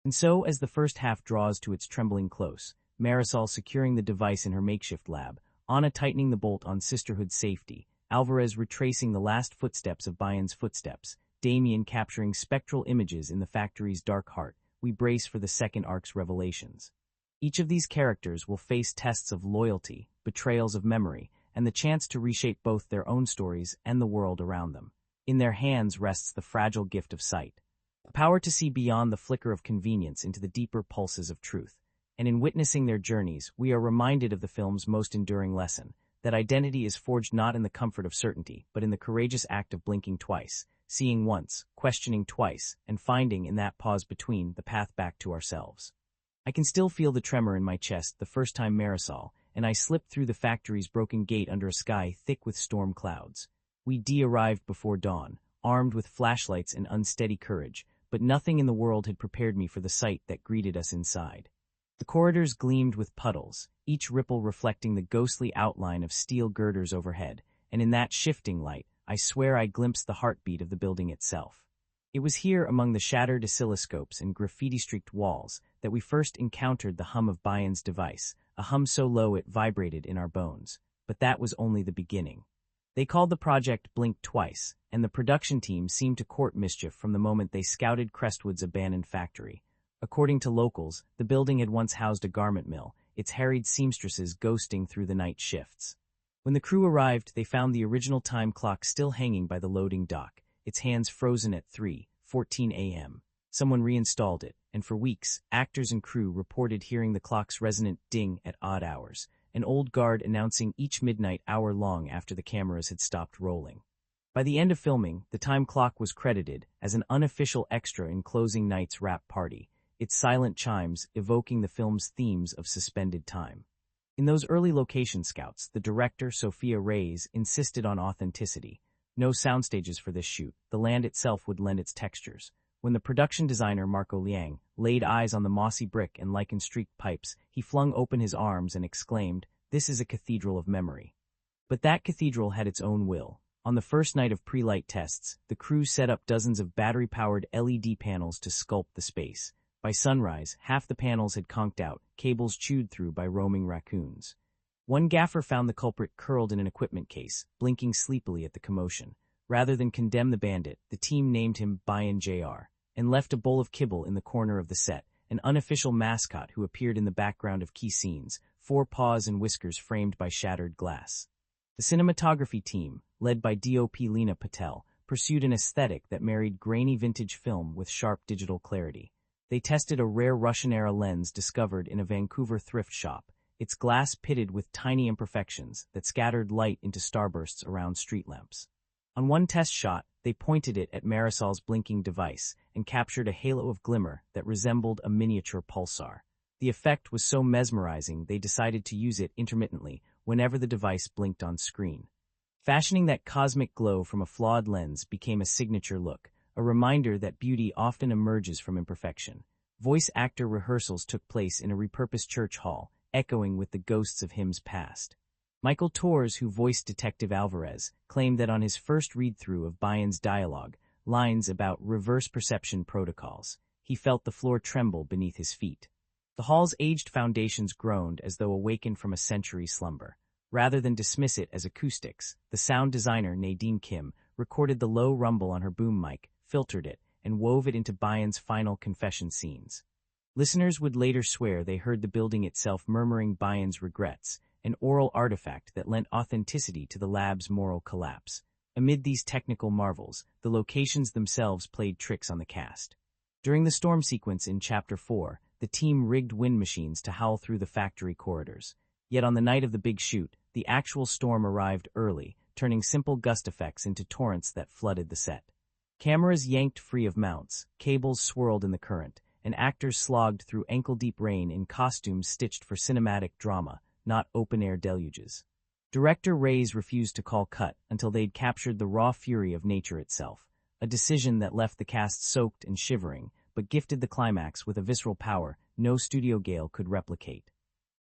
And so, as the first half draws to its trembling close, Marisol securing the device in her makeshift lab, Anna tightening the bolt on sisterhood safety, Alvarez retracing the last footsteps of Bayan's footsteps, Damian capturing spectral images in the factory's dark heart, we brace for the second arc's revelations. Each of these characters will face tests of loyalty, betrayals of memory, and the chance to reshape both their own stories and the world around them. In their hands rests the fragile gift of sight, the power to see beyond the flicker of convenience into the deeper pulses of truth. And in witnessing their journeys, we are reminded of the film's most enduring lesson, that identity is forged not in the comfort of certainty, but in the courageous act of blinking twice, seeing once, questioning twice, and finding in that pause between the path back to ourselves. I can still feel the tremor in my chest the first time Marisol and I slipped through the factory's broken gate under a sky thick with storm clouds. We arrived before dawn, armed with flashlights and unsteady courage, but nothing in the world had prepared me for the sight that greeted us inside. The corridors gleamed with puddles, each ripple reflecting the ghostly outline of steel girders overhead, and in that shifting light, I swear I glimpsed the heartbeat of the building itself. It was here, among the shattered oscilloscopes and graffiti-streaked walls, that we first encountered the hum of Bayon's device, a hum so low it vibrated in our bones. But that was only the beginning. They called the project Blink Twice, and the production team seemed to court mischief from the moment they scouted Crestwood's abandoned factory. According to locals, the building had once housed a garment mill, its harried seamstresses ghosting through the night shifts. When the crew arrived, they found the original time clock still hanging by the loading dock, its hands frozen at 3:14 a.m. Someone reinstalled it, and for weeks, actors and crew reported hearing the clock's resonant ding at odd hours, an old guard announcing each midnight hour long after the cameras had stopped rolling. By the end of filming, the time clock was credited as an unofficial extra in closing night's wrap party, its silent chimes evoking the film's themes of suspended time. In those early location scouts, the director, Sophia Reyes, insisted on authenticity. No soundstages for this shoot, the land itself would lend its textures. When the production designer, Marco Liang, laid eyes on the mossy brick and lichen-streaked pipes, he flung open his arms and exclaimed, "This is a cathedral of memory." But that cathedral had its own will. On the first night of pre-light tests, the crew set up dozens of battery-powered LED panels to sculpt the space. By sunrise, half the panels had conked out, cables chewed through by roaming raccoons. One gaffer found the culprit curled in an equipment case, blinking sleepily at the commotion. Rather than condemn the bandit, the team named him Bayan Jr. and left a bowl of kibble in the corner of the set, an unofficial mascot who appeared in the background of key scenes, 4 paws and whiskers framed by shattered glass. The cinematography team, led by DOP Lena Patel, pursued an aesthetic that married grainy vintage film with sharp digital clarity. They tested a rare Russian-era lens discovered in a Vancouver thrift shop, its glass pitted with tiny imperfections that scattered light into starbursts around street lamps. On one test shot, they pointed it at Marisol's blinking device and captured a halo of glimmer that resembled a miniature pulsar. The effect was so mesmerizing they decided to use it intermittently whenever the device blinked on screen. Fashioning that cosmic glow from a flawed lens became a signature look, a reminder that beauty often emerges from imperfection. Voice actor rehearsals took place in a repurposed church hall, echoing with the ghosts of hymns past. Michael Torres, who voiced Detective Alvarez, claimed that on his first read-through of Bayan's dialogue, lines about reverse perception protocols, he felt the floor tremble beneath his feet. The hall's aged foundations groaned as though awakened from a century's slumber. Rather than dismiss it as acoustics, the sound designer Nadine Kim recorded the low rumble on her boom mic, filtered it, and wove it into Bayan's final confession scenes. Listeners would later swear they heard the building itself murmuring Bayan's regrets, an oral artifact that lent authenticity to the lab's moral collapse. Amid these technical marvels, the locations themselves played tricks on the cast. During the storm sequence in Chapter 4, the team rigged wind machines to howl through the factory corridors. Yet on the night of the big shoot, the actual storm arrived early, turning simple gust effects into torrents that flooded the set. Cameras yanked free of mounts, cables swirled in the current, and actors slogged through ankle-deep rain in costumes stitched for cinematic drama, not open-air deluges. Director Reyes refused to call cut until they'd captured the raw fury of nature itself, a decision that left the cast soaked and shivering, but gifted the climax with a visceral power no studio gale could replicate.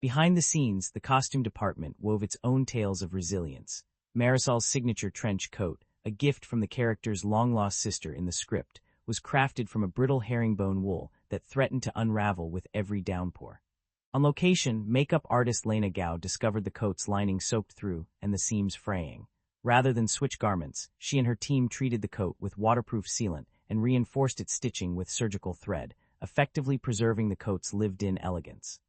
Behind the scenes, the costume department wove its own tales of resilience. Marisol's signature trench coat, a gift from the character's long-lost sister in the script, was crafted from a brittle herringbone wool that threatened to unravel with every downpour. On location, makeup artist Lena Gao discovered the coat's lining soaked through and the seams fraying. Rather than switch garments, she and her team treated the coat with waterproof sealant and reinforced its stitching with surgical thread, effectively preserving the coat's lived-in elegance.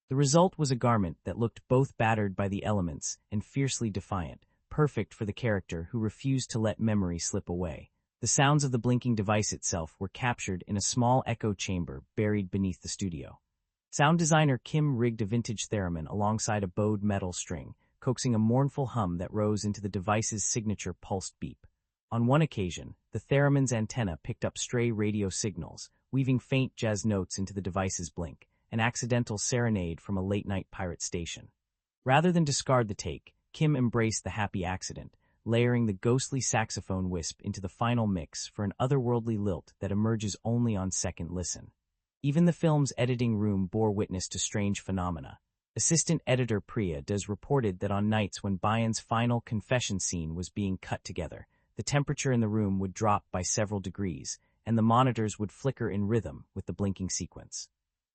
The result was a garment that looked both battered by the elements and fiercely defiant, perfect for the character who refused to let memory slip away. The sounds of the blinking device itself were captured in a small echo chamber buried beneath the studio. Sound designer Kim rigged a vintage theremin alongside a bowed metal string, coaxing a mournful hum that rose into the device's signature pulsed beep. On one occasion, the theremin's antenna picked up stray radio signals, weaving faint jazz notes into the device's blink, an accidental serenade from a late-night pirate station. Rather than discard the take, Kim embraced the happy accident, layering the ghostly saxophone wisp into the final mix for an otherworldly lilt that emerges only on second listen. Even the film's editing room bore witness to strange phenomena. Assistant editor Priya does reported that on nights when Bayan's final confession scene was being cut together, the temperature in the room would drop by several degrees, and the monitors would flicker in rhythm with the blinking sequence.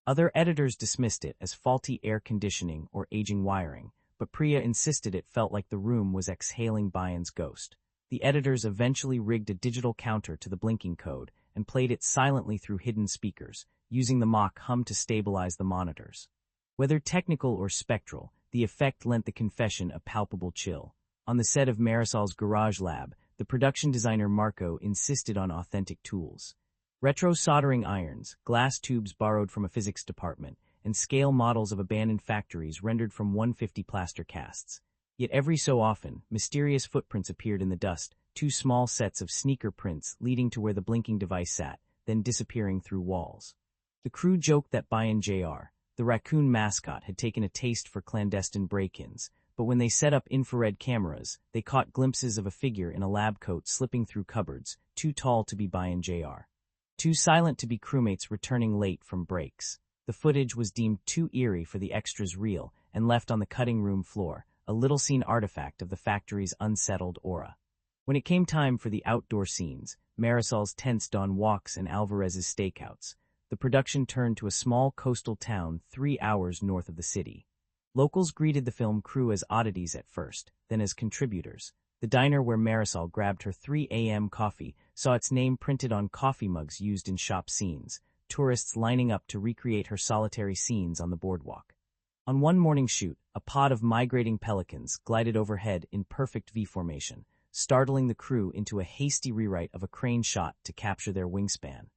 Other editors dismissed it as faulty air conditioning or aging wiring, but Priya insisted it felt like the room was exhaling Bayan's ghost. The editors eventually rigged a digital counter to the blinking code and played it silently through hidden speakers, using the mock hum to stabilize the monitors. Whether technical or spectral, the effect lent the confession a palpable chill. On the set of Marisol's Garage Lab, the production designer Marco insisted on authentic tools. Retro soldering irons, glass tubes borrowed from a physics department, and scale models of abandoned factories rendered from 150 plaster casts. Yet every so often, mysterious footprints appeared in the dust, two small sets of sneaker prints leading to where the blinking device sat, then disappearing through walls. The crew joked that Bayan Jr., the raccoon mascot, had taken a taste for clandestine break-ins, but when they set up infrared cameras, they caught glimpses of a figure in a lab coat slipping through cupboards, too tall to be Bayan Jr., too silent to be crewmates returning late from breaks. The footage was deemed too eerie for the extras' reel and left on the cutting room floor, a little-seen artifact of the factory's unsettled aura. When it came time for the outdoor scenes, Marisol's tents dawn walks and Alvarez's stakeouts, the production turned to a small coastal town 3 hours north of the city. Locals greeted the film crew as oddities at first, then as contributors. The diner where Marisol grabbed her 3 a.m. coffee saw its name printed on coffee mugs used in shop scenes, tourists lining up to recreate her solitary scenes on the boardwalk. On one morning shoot, a pod of migrating pelicans glided overhead in perfect V formation, startling the crew into a hasty rewrite of a crane shot to capture their wingspan.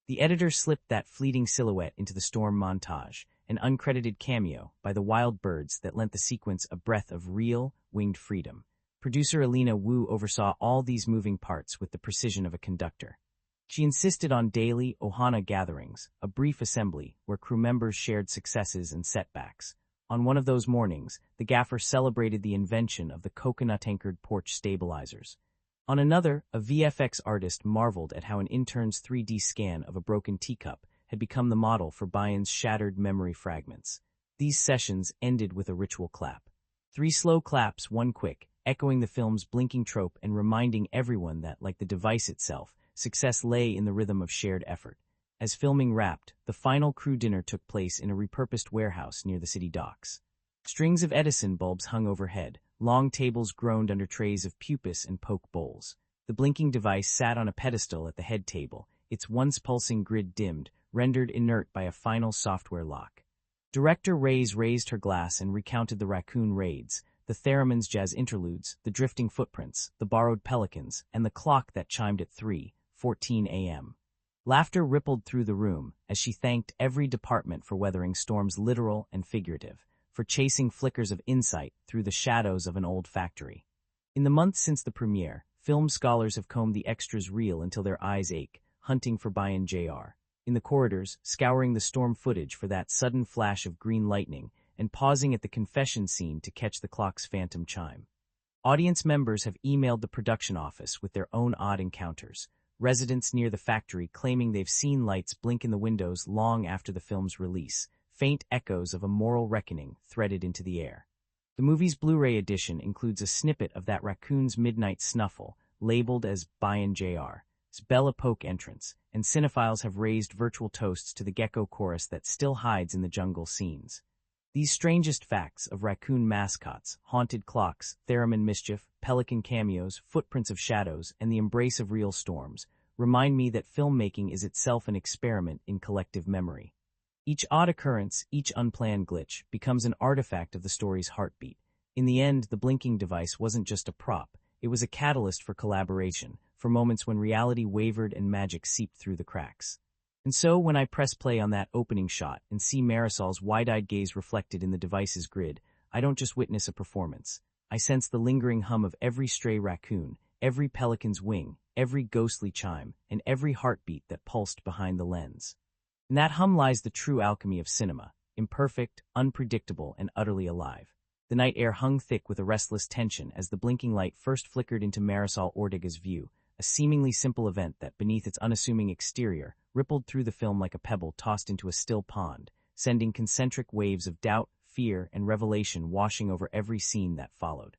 The editor slipped that fleeting silhouette into the storm montage, an uncredited cameo by the wild birds that lent the sequence a breath of real, winged freedom. Producer Alina Wu oversaw all these moving parts with the precision of a conductor. She insisted on daily Ohana gatherings, a brief assembly where crew members shared successes and setbacks. On one of those mornings, the gaffer celebrated the invention of the coconut-anchored porch stabilizers. On another, a VFX artist marveled at how an intern's 3D scan of a broken teacup had become the model for Bayan's shattered memory fragments. These sessions ended with a ritual clap. 3 slow claps, 1 quick, echoing the film's blinking trope and reminding everyone that, like the device itself, success lay in the rhythm of shared effort. As filming wrapped, the final crew dinner took place in a repurposed warehouse near the city docks. Strings of Edison bulbs hung overhead, long tables groaned under trays of pupus and poke bowls. The blinking device sat on a pedestal at the head table, its once pulsing grid dimmed, rendered inert by a final software lock. Director Reyes raised her glass and recounted the raccoon raids, the theremin's jazz interludes, the drifting footprints, the borrowed pelicans, and the clock that chimed at 3:14 a.m. Laughter rippled through the room as she thanked every department for weathering storms literal and figurative, for chasing flickers of insight through the shadows of an old factory. In the months since the premiere, film scholars have combed the extras reel until their eyes ache, hunting for Bayan Jr. In the corridors, scouring the storm footage for that sudden flash of green lightning, and pausing at the confession scene to catch the clock's phantom chime. Audience members have emailed the production office with their own odd encounters, residents near the factory claiming they've seen lights blink in the windows long after the film's release, faint echoes of a moral reckoning threaded into the air. The movie's Blu-ray edition includes a snippet of that raccoon's midnight snuffle, labeled as Bayan Jr.'s Belle Epoque entrance, and cinephiles have raised virtual toasts to the gecko chorus that still hides in the jungle scenes. These strangest facts of raccoon mascots, haunted clocks, theremin mischief, pelican cameos, footprints of shadows, and the embrace of real storms remind me that filmmaking is itself an experiment in collective memory. Each odd occurrence, each unplanned glitch, becomes an artifact of the story's heartbeat. In the end, the blinking device wasn't just a prop, it was a catalyst for collaboration, for moments when reality wavered and magic seeped through the cracks. And so, when I press play on that opening shot and see Marisol's wide-eyed gaze reflected in the device's grid, I don't just witness a performance. I sense the lingering hum of every stray raccoon, every pelican's wing, every ghostly chime, and every heartbeat that pulsed behind the lens. In that hum lies the true alchemy of cinema, imperfect, unpredictable, and utterly alive. The night air hung thick with a restless tension as the blinking light first flickered into Marisol Ortega's view, a seemingly simple event that, beneath its unassuming exterior, rippled through the film like a pebble tossed into a still pond, sending concentric waves of doubt, fear, and revelation washing over every scene that followed.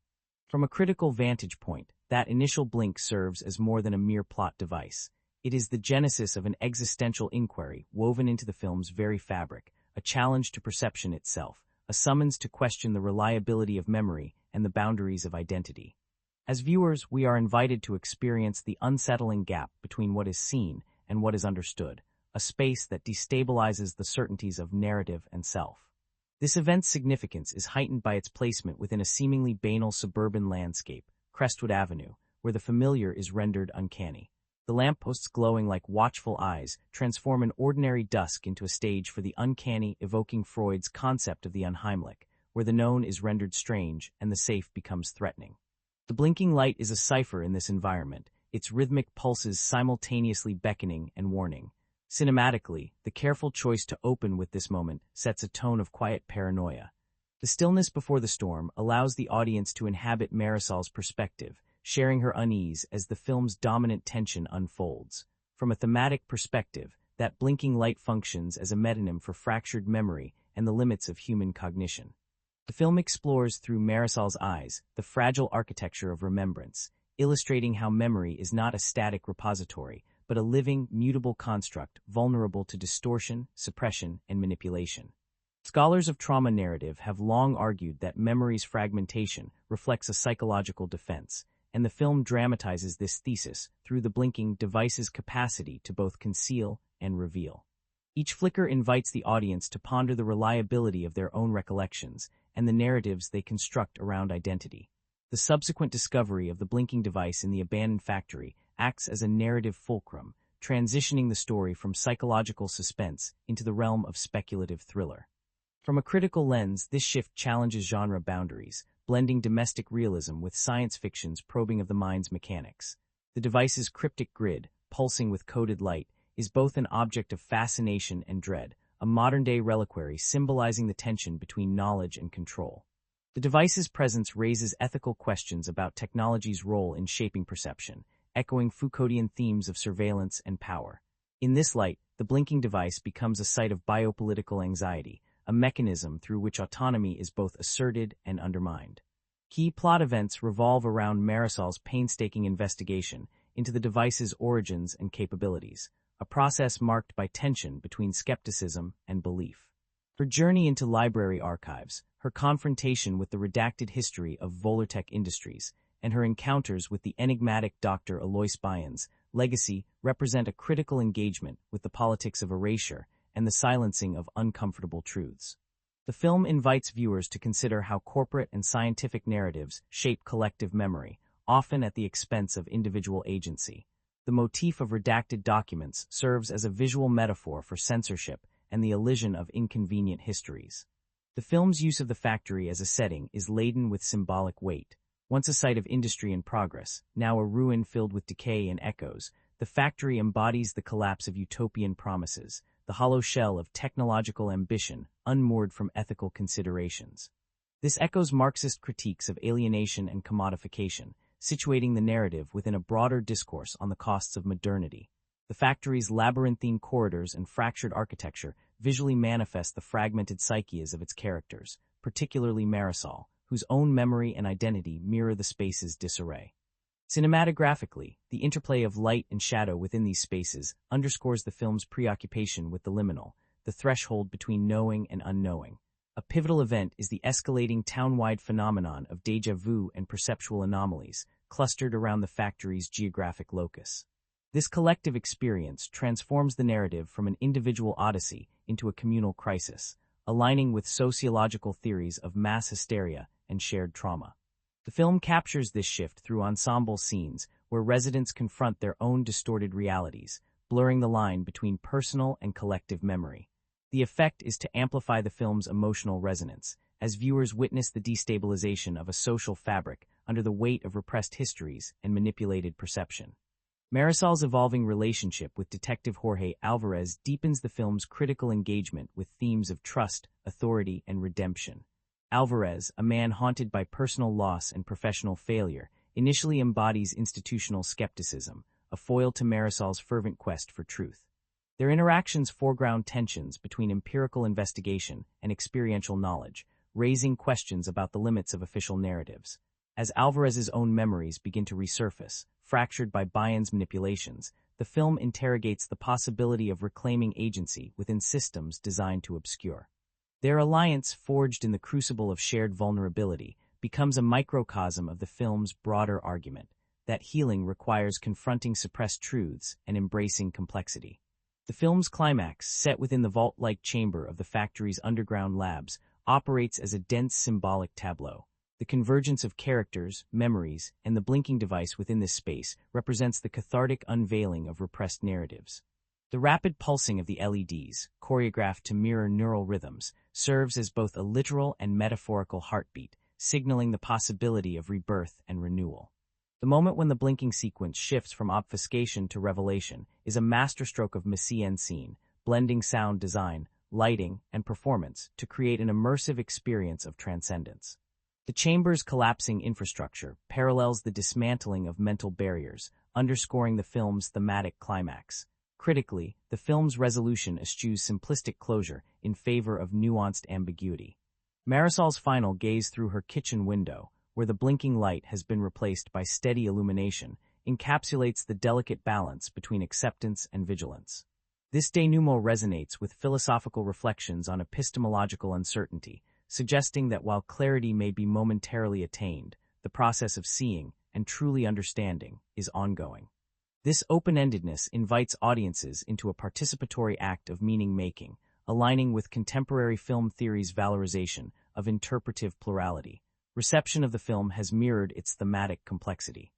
From a critical vantage point, that initial blink serves as more than a mere plot device. It is the genesis of an existential inquiry woven into the film's very fabric, a challenge to perception itself, a summons to question the reliability of memory and the boundaries of identity. As viewers, we are invited to experience the unsettling gap between what is seen and what is understood, a space that destabilizes the certainties of narrative and self. This event's significance is heightened by its placement within a seemingly banal suburban landscape, Crestwood Avenue, where the familiar is rendered uncanny. The lampposts glowing like watchful eyes transform an ordinary dusk into a stage for the uncanny, evoking Freud's concept of the unheimlich, where the known is rendered strange and the safe becomes threatening. The blinking light is a cipher in this environment, its rhythmic pulses simultaneously beckoning and warning. Cinematically, the careful choice to open with this moment sets a tone of quiet paranoia. The stillness before the storm allows the audience to inhabit Marisol's perspective, sharing her unease as the film's dominant tension unfolds. From a thematic perspective, that blinking light functions as a metonym for fractured memory and the limits of human cognition. The film explores through Marisol's eyes the fragile architecture of remembrance, illustrating how memory is not a static repository, but a living, mutable construct vulnerable to distortion, suppression, and manipulation. Scholars of trauma narrative have long argued that memory's fragmentation reflects a psychological defense, and the film dramatizes this thesis through the blinking device's capacity to both conceal and reveal. Each flicker invites the audience to ponder the reliability of their own recollections and the narratives they construct around identity. The subsequent discovery of the blinking device in the abandoned factory acts as a narrative fulcrum, transitioning the story from psychological suspense into the realm of speculative thriller. From a critical lens, this shift challenges genre boundaries, blending domestic realism with science fiction's probing of the mind's mechanics. The device's cryptic grid, pulsing with coded light, is both an object of fascination and dread, a modern-day reliquary symbolizing the tension between knowledge and control. The device's presence raises ethical questions about technology's role in shaping perception, echoing Foucauldian themes of surveillance and power. In this light, the blinking device becomes a site of biopolitical anxiety, a mechanism through which autonomy is both asserted and undermined. Key plot events revolve around Marisol's painstaking investigation into the device's origins and capabilities, a process marked by tension between skepticism and belief. Her journey into library archives, her confrontation with the redacted history of Volertech Industries, and her encounters with the enigmatic Dr. Alois Bayon's legacy represent a critical engagement with the politics of erasure and the silencing of uncomfortable truths. The film invites viewers to consider how corporate and scientific narratives shape collective memory, often at the expense of individual agency. The motif of redacted documents serves as a visual metaphor for censorship and the elision of inconvenient histories. The film's use of the factory as a setting is laden with symbolic weight. Once a site of industry and progress, now a ruin filled with decay and echoes, the factory embodies the collapse of utopian promises, the hollow shell of technological ambition unmoored from ethical considerations. This echoes Marxist critiques of alienation and commodification, situating the narrative within a broader discourse on the costs of modernity. The factory's labyrinthine corridors and fractured architecture visually manifest the fragmented psyches of its characters, particularly Marisol, whose own memory and identity mirror the space's disarray. Cinematographically, the interplay of light and shadow within these spaces underscores the film's preoccupation with the liminal, the threshold between knowing and unknowing. A pivotal event is the escalating town-wide phenomenon of déjà vu and perceptual anomalies, clustered around the factory's geographic locus. This collective experience transforms the narrative from an individual odyssey into a communal crisis, aligning with sociological theories of mass hysteria and shared trauma. The film captures this shift through ensemble scenes where residents confront their own distorted realities, blurring the line between personal and collective memory. The effect is to amplify the film's emotional resonance, as viewers witness the destabilization of a social fabric under the weight of repressed histories and manipulated perception. Marisol's evolving relationship with Detective Jorge Alvarez deepens the film's critical engagement with themes of trust, authority, and redemption. Alvarez, a man haunted by personal loss and professional failure, initially embodies institutional skepticism, a foil to Marisol's fervent quest for truth. Their interactions foreground tensions between empirical investigation and experiential knowledge, raising questions about the limits of official narratives. As Alvarez's own memories begin to resurface, fractured by Bayan's manipulations, the film interrogates the possibility of reclaiming agency within systems designed to obscure. Their alliance, forged in the crucible of shared vulnerability, becomes a microcosm of the film's broader argument that healing requires confronting suppressed truths and embracing complexity. The film's climax, set within the vault-like chamber of the factory's underground labs, operates as a dense symbolic tableau. The convergence of characters, memories, and the blinking device within this space represents the cathartic unveiling of repressed narratives. The rapid pulsing of the LEDs, choreographed to mirror neural rhythms, serves as both a literal and metaphorical heartbeat, signaling the possibility of rebirth and renewal. The moment when the blinking sequence shifts from obfuscation to revelation is a masterstroke of mise-en-scene, blending sound design, lighting, and performance to create an immersive experience of transcendence. The chamber's collapsing infrastructure parallels the dismantling of mental barriers, underscoring the film's thematic climax. Critically, the film's resolution eschews simplistic closure in favor of nuanced ambiguity. Marisol's final gaze through her kitchen window, where the blinking light has been replaced by steady illumination, encapsulates the delicate balance between acceptance and vigilance. This denouement resonates with philosophical reflections on epistemological uncertainty, suggesting that while clarity may be momentarily attained, the process of seeing and truly understanding is ongoing. This open-endedness invites audiences into a participatory act of meaning-making, aligning with contemporary film theory's valorization of interpretive plurality. Reception of the film has mirrored its thematic complexity.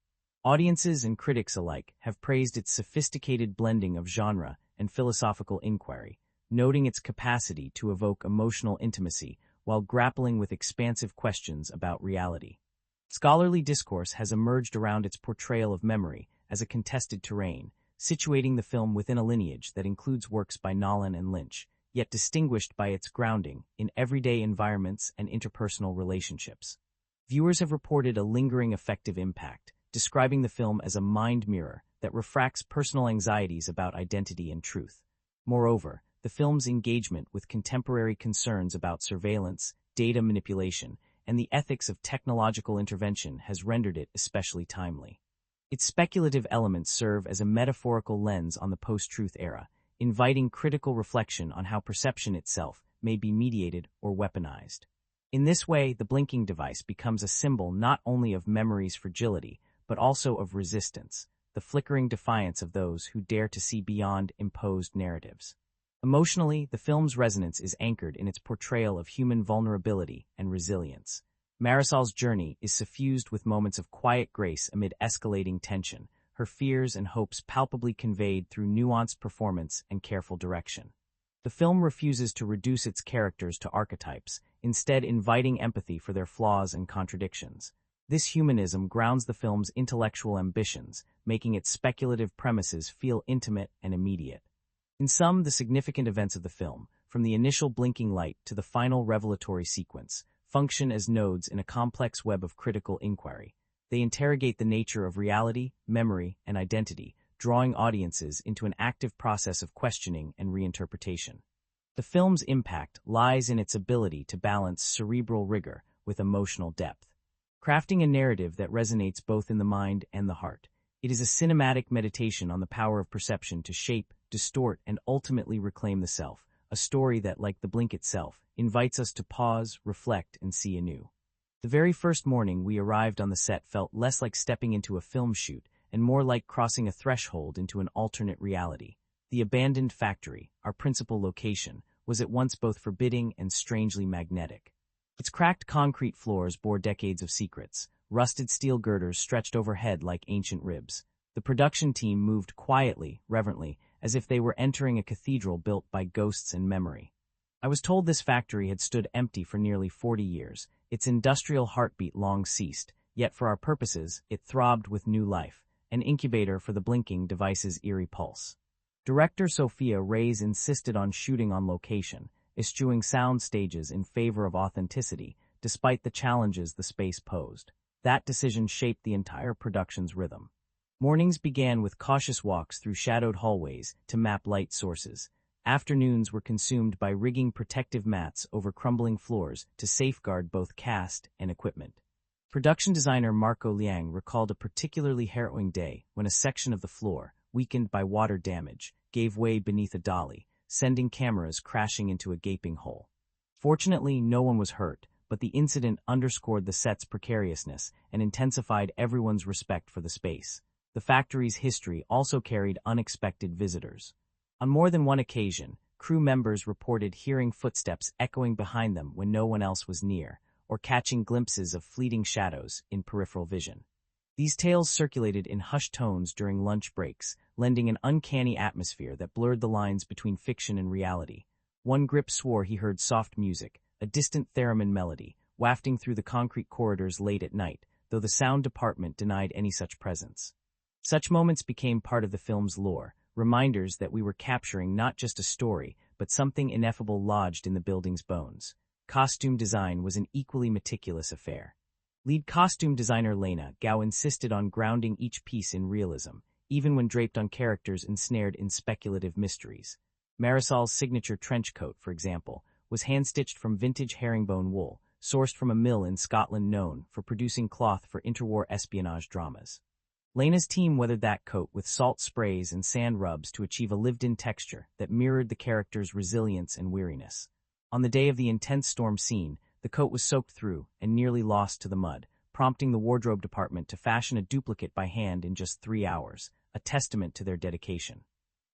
Audiences and critics alike have praised its sophisticated blending of genre and philosophical inquiry, noting its capacity to evoke emotional intimacy while grappling with expansive questions about reality. Scholarly discourse has emerged around its portrayal of memory as a contested terrain, situating the film within a lineage that includes works by Nolan and Lynch, yet distinguished by its grounding in everyday environments and interpersonal relationships. Viewers have reported a lingering affective impact, describing the film as a mind mirror that refracts personal anxieties about identity and truth. Moreover, the film's engagement with contemporary concerns about surveillance, data manipulation, and the ethics of technological intervention has rendered it especially timely. Its speculative elements serve as a metaphorical lens on the post-truth era, inviting critical reflection on how perception itself may be mediated or weaponized. In this way, the blinking device becomes a symbol not only of memory's fragility, but also of resistance, the flickering defiance of those who dare to see beyond imposed narratives. Emotionally, the film's resonance is anchored in its portrayal of human vulnerability and resilience. Marisol's journey is suffused with moments of quiet grace amid escalating tension, her fears and hopes palpably conveyed through nuanced performance and careful direction. The film refuses to reduce its characters to archetypes, instead inviting empathy for their flaws and contradictions. This humanism grounds the film's intellectual ambitions, making its speculative premises feel intimate and immediate. In sum, the significant events of the film, from the initial blinking light to the final revelatory sequence, function as nodes in a complex web of critical inquiry. They interrogate the nature of reality, memory, and identity, drawing audiences into an active process of questioning and reinterpretation. The film's impact lies in its ability to balance cerebral rigor with emotional depth, crafting a narrative that resonates both in the mind and the heart. It is a cinematic meditation on the power of perception to shape, distort, and ultimately reclaim the self, a story that, like the blink itself, invites us to pause, reflect, and see anew. The very first morning we arrived on the set felt less like stepping into a film shoot and more like crossing a threshold into an alternate reality. The abandoned factory, our principal location, was at once both forbidding and strangely magnetic. Its cracked concrete floors bore decades of secrets. Rusted steel girders stretched overhead like ancient ribs. The production team moved quietly, reverently, as if they were entering a cathedral built by ghosts and memory. I was told this factory had stood empty for nearly 40 years, its industrial heartbeat long ceased, yet for our purposes, it throbbed with new life, an incubator for the blinking device's eerie pulse. Director Sophia Reyes insisted on shooting on location, eschewing sound stages in favor of authenticity, despite the challenges the space posed. That decision shaped the entire production's rhythm. Mornings began with cautious walks through shadowed hallways to map light sources. Afternoons were consumed by rigging protective mats over crumbling floors to safeguard both cast and equipment. Production designer Marco Liang recalled a particularly harrowing day when a section of the floor, weakened by water damage, gave way beneath a dolly, sending cameras crashing into a gaping hole. Fortunately, no one was hurt, but the incident underscored the set's precariousness and intensified everyone's respect for the space. The factory's history also carried unexpected visitors. On more than one occasion, crew members reported hearing footsteps echoing behind them when no one else was near, or catching glimpses of fleeting shadows in peripheral vision. These tales circulated in hushed tones during lunch breaks, lending an uncanny atmosphere that blurred the lines between fiction and reality. One grip swore he heard soft music, a distant theremin melody, wafting through the concrete corridors late at night, though the sound department denied any such presence. Such moments became part of the film's lore, reminders that we were capturing not just a story, but something ineffable lodged in the building's bones. Costume design was an equally meticulous affair. Lead costume designer Lena Gao insisted on grounding each piece in realism, even when draped on characters ensnared in speculative mysteries. Marisol's signature trench coat, for example, was hand-stitched from vintage herringbone wool, sourced from a mill in Scotland known for producing cloth for interwar espionage dramas. Lena's team weathered that coat with salt sprays and sand rubs to achieve a lived-in texture that mirrored the character's resilience and weariness. On the day of the intense storm scene, the coat was soaked through and nearly lost to the mud, prompting the wardrobe department to fashion a duplicate by hand in just 3 hours, a testament to their dedication.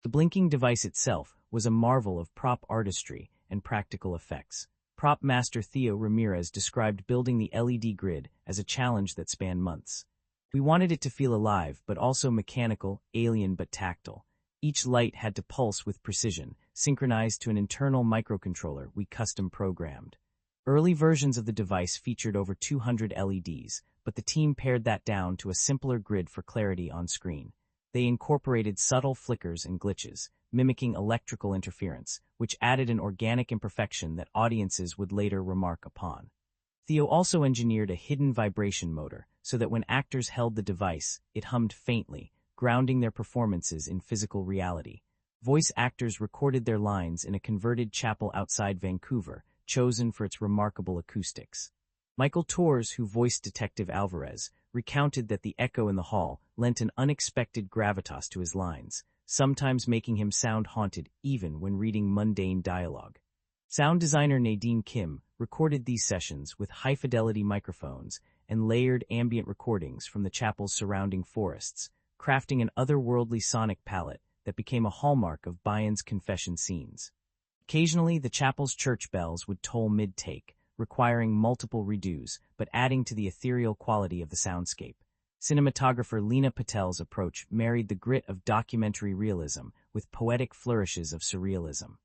The blinking device itself was a marvel of prop artistry and practical effects. Prop master Theo Ramirez described building the LED grid as a challenge that spanned months. We wanted it to feel alive, but also mechanical, alien but tactile. Each light had to pulse with precision, synchronized to an internal microcontroller we custom programmed. Early versions of the device featured over 200 LEDs, but the team pared that down to a simpler grid for clarity on screen. They incorporated subtle flickers and glitches, mimicking electrical interference, which added an organic imperfection that audiences would later remark upon. Theo also engineered a hidden vibration motor, so that when actors held the device, it hummed faintly, grounding their performances in physical reality. Voice actors recorded their lines in a converted chapel outside Vancouver, chosen for its remarkable acoustics. Michael Torres, who voiced Detective Alvarez, recounted that the echo in the hall lent an unexpected gravitas to his lines, sometimes making him sound haunted even when reading mundane dialogue. Sound designer Nadine Kim recorded these sessions with high-fidelity microphones and layered ambient recordings from the chapel's surrounding forests, crafting an otherworldly sonic palette that became a hallmark of Bayan's confession scenes. Occasionally, the chapel's church bells would toll mid-take, requiring multiple redos, but adding to the ethereal quality of the soundscape. Cinematographer Lena Patel's approach married the grit of documentary realism with poetic flourishes of surrealism.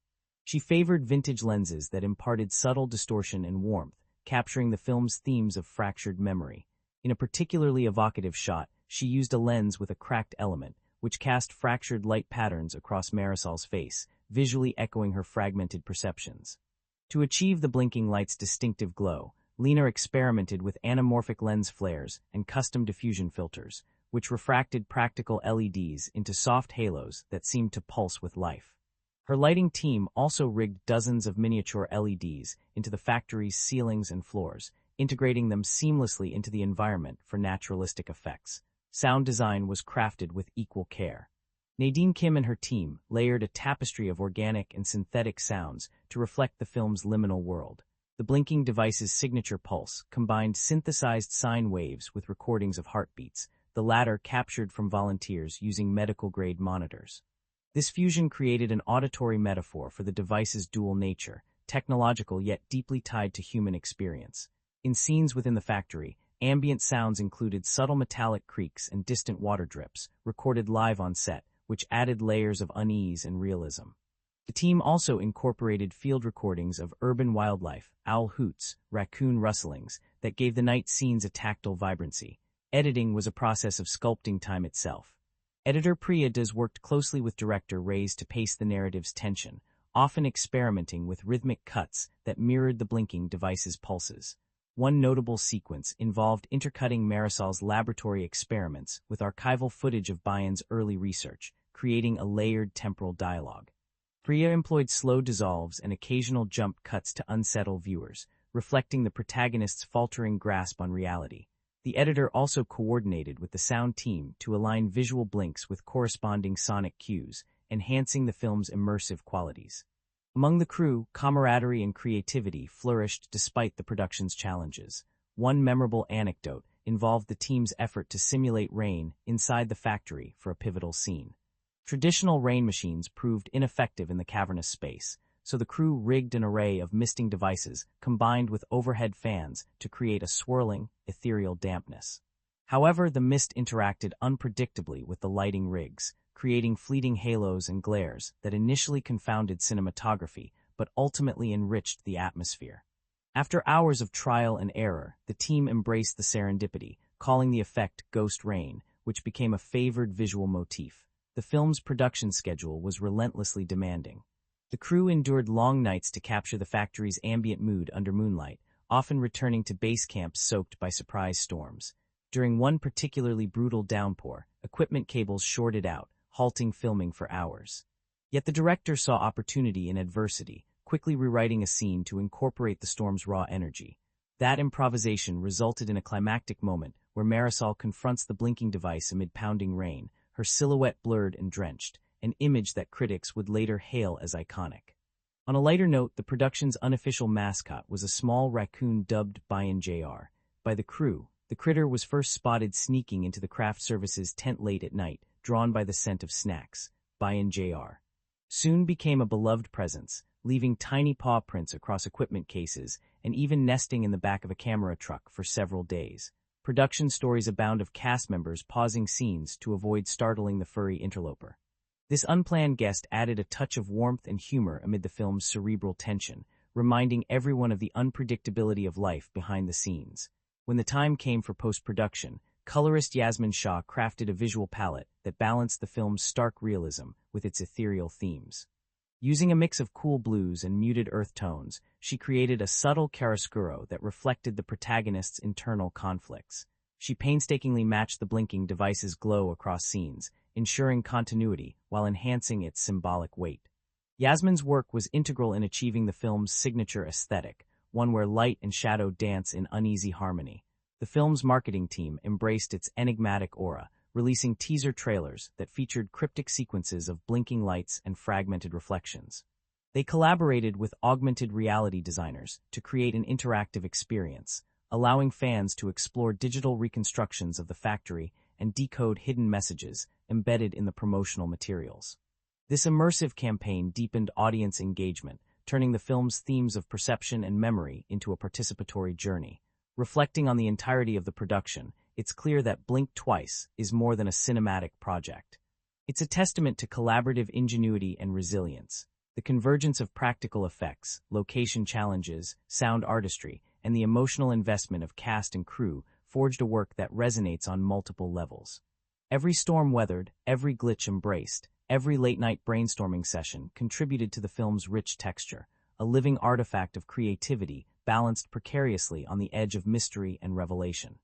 She favored vintage lenses that imparted subtle distortion and warmth, capturing the film's themes of fractured memory. In a particularly evocative shot, she used a lens with a cracked element, which cast fractured light patterns across Marisol's face, visually echoing her fragmented perceptions. To achieve the blinking light's distinctive glow, Lena experimented with anamorphic lens flares and custom diffusion filters, which refracted practical LEDs into soft halos that seemed to pulse with life. Her lighting team also rigged dozens of miniature LEDs into the factory's ceilings and floors, integrating them seamlessly into the environment for naturalistic effects. Sound design was crafted with equal care. Nadine Kim and her team layered a tapestry of organic and synthetic sounds to reflect the film's liminal world. The blinking device's signature pulse combined synthesized sine waves with recordings of heartbeats, the latter captured from volunteers using medical-grade monitors. This fusion created an auditory metaphor for the device's dual nature, technological yet deeply tied to human experience. In scenes within the factory, ambient sounds included subtle metallic creaks and distant water drips, recorded live on set, which added layers of unease and realism. The team also incorporated field recordings of urban wildlife, owl hoots, raccoon rustlings, that gave the night scenes a tactile vibrancy. Editing was a process of sculpting time itself. Editor Priya Das worked closely with director Reyes to pace the narrative's tension, often experimenting with rhythmic cuts that mirrored the blinking device's pulses. One notable sequence involved intercutting Marisol's laboratory experiments with archival footage of Bayan's early research, creating a layered temporal dialogue. Priya employed slow dissolves and occasional jump cuts to unsettle viewers, reflecting the protagonist's faltering grasp on reality. The editor also coordinated with the sound team to align visual blinks with corresponding sonic cues, enhancing the film's immersive qualities. Among the crew, camaraderie and creativity flourished despite the production's challenges. One memorable anecdote involved the team's effort to simulate rain inside the factory for a pivotal scene. Traditional rain machines proved ineffective in the cavernous space, so the crew rigged an array of misting devices combined with overhead fans to create a swirling, ethereal dampness. However, the mist interacted unpredictably with the lighting rigs, creating fleeting halos and glares that initially confounded cinematography but ultimately enriched the atmosphere. After hours of trial and error, the team embraced the serendipity, calling the effect Ghost Rain, which became a favored visual motif. The film's production schedule was relentlessly demanding. The crew endured long nights to capture the factory's ambient mood under moonlight, often returning to base camp soaked by surprise storms. During one particularly brutal downpour, equipment cables shorted out, halting filming for hours. Yet the director saw opportunity in adversity, quickly rewriting a scene to incorporate the storm's raw energy. That improvisation resulted in a climactic moment where Marisol confronts the blinking device amid pounding rain, her silhouette blurred and drenched, an image that critics would later hail as iconic. On a lighter note, the production's unofficial mascot was a small raccoon dubbed Bayan Jr. By the crew. The critter was first spotted sneaking into the craft service's tent late at night, drawn by the scent of snacks. Bayan Jr. soon became a beloved presence, leaving tiny paw prints across equipment cases and even nesting in the back of a camera truck for several days. Production stories abound of cast members pausing scenes to avoid startling the furry interloper. This unplanned guest added a touch of warmth and humor amid the film's cerebral tension, reminding everyone of the unpredictability of life behind the scenes. When the time came for post-production, colorist Yasmin Shah crafted a visual palette that balanced the film's stark realism with its ethereal themes. Using a mix of cool blues and muted earth tones, she created a subtle chiaroscuro that reflected the protagonist's internal conflicts. She painstakingly matched the blinking device's glow across scenes, ensuring continuity while enhancing its symbolic weight. Yasmin's work was integral in achieving the film's signature aesthetic, one where light and shadow dance in uneasy harmony. The film's marketing team embraced its enigmatic aura, releasing teaser trailers that featured cryptic sequences of blinking lights and fragmented reflections. They collaborated with augmented reality designers to create an interactive experience, allowing fans to explore digital reconstructions of the factory and decode hidden messages embedded in the promotional materials. This immersive campaign deepened audience engagement, turning the film's themes of perception and memory into a participatory journey. Reflecting on the entirety of the production, it's clear that Blink Twice is more than a cinematic project. It's a testament to collaborative ingenuity and resilience. The convergence of practical effects, location challenges, sound artistry, and the emotional investment of cast and crew forged a work that resonates on multiple levels. Every storm weathered, every glitch embraced, every late-night brainstorming session contributed to the film's rich texture, a living artifact of creativity balanced precariously on the edge of mystery and revelation.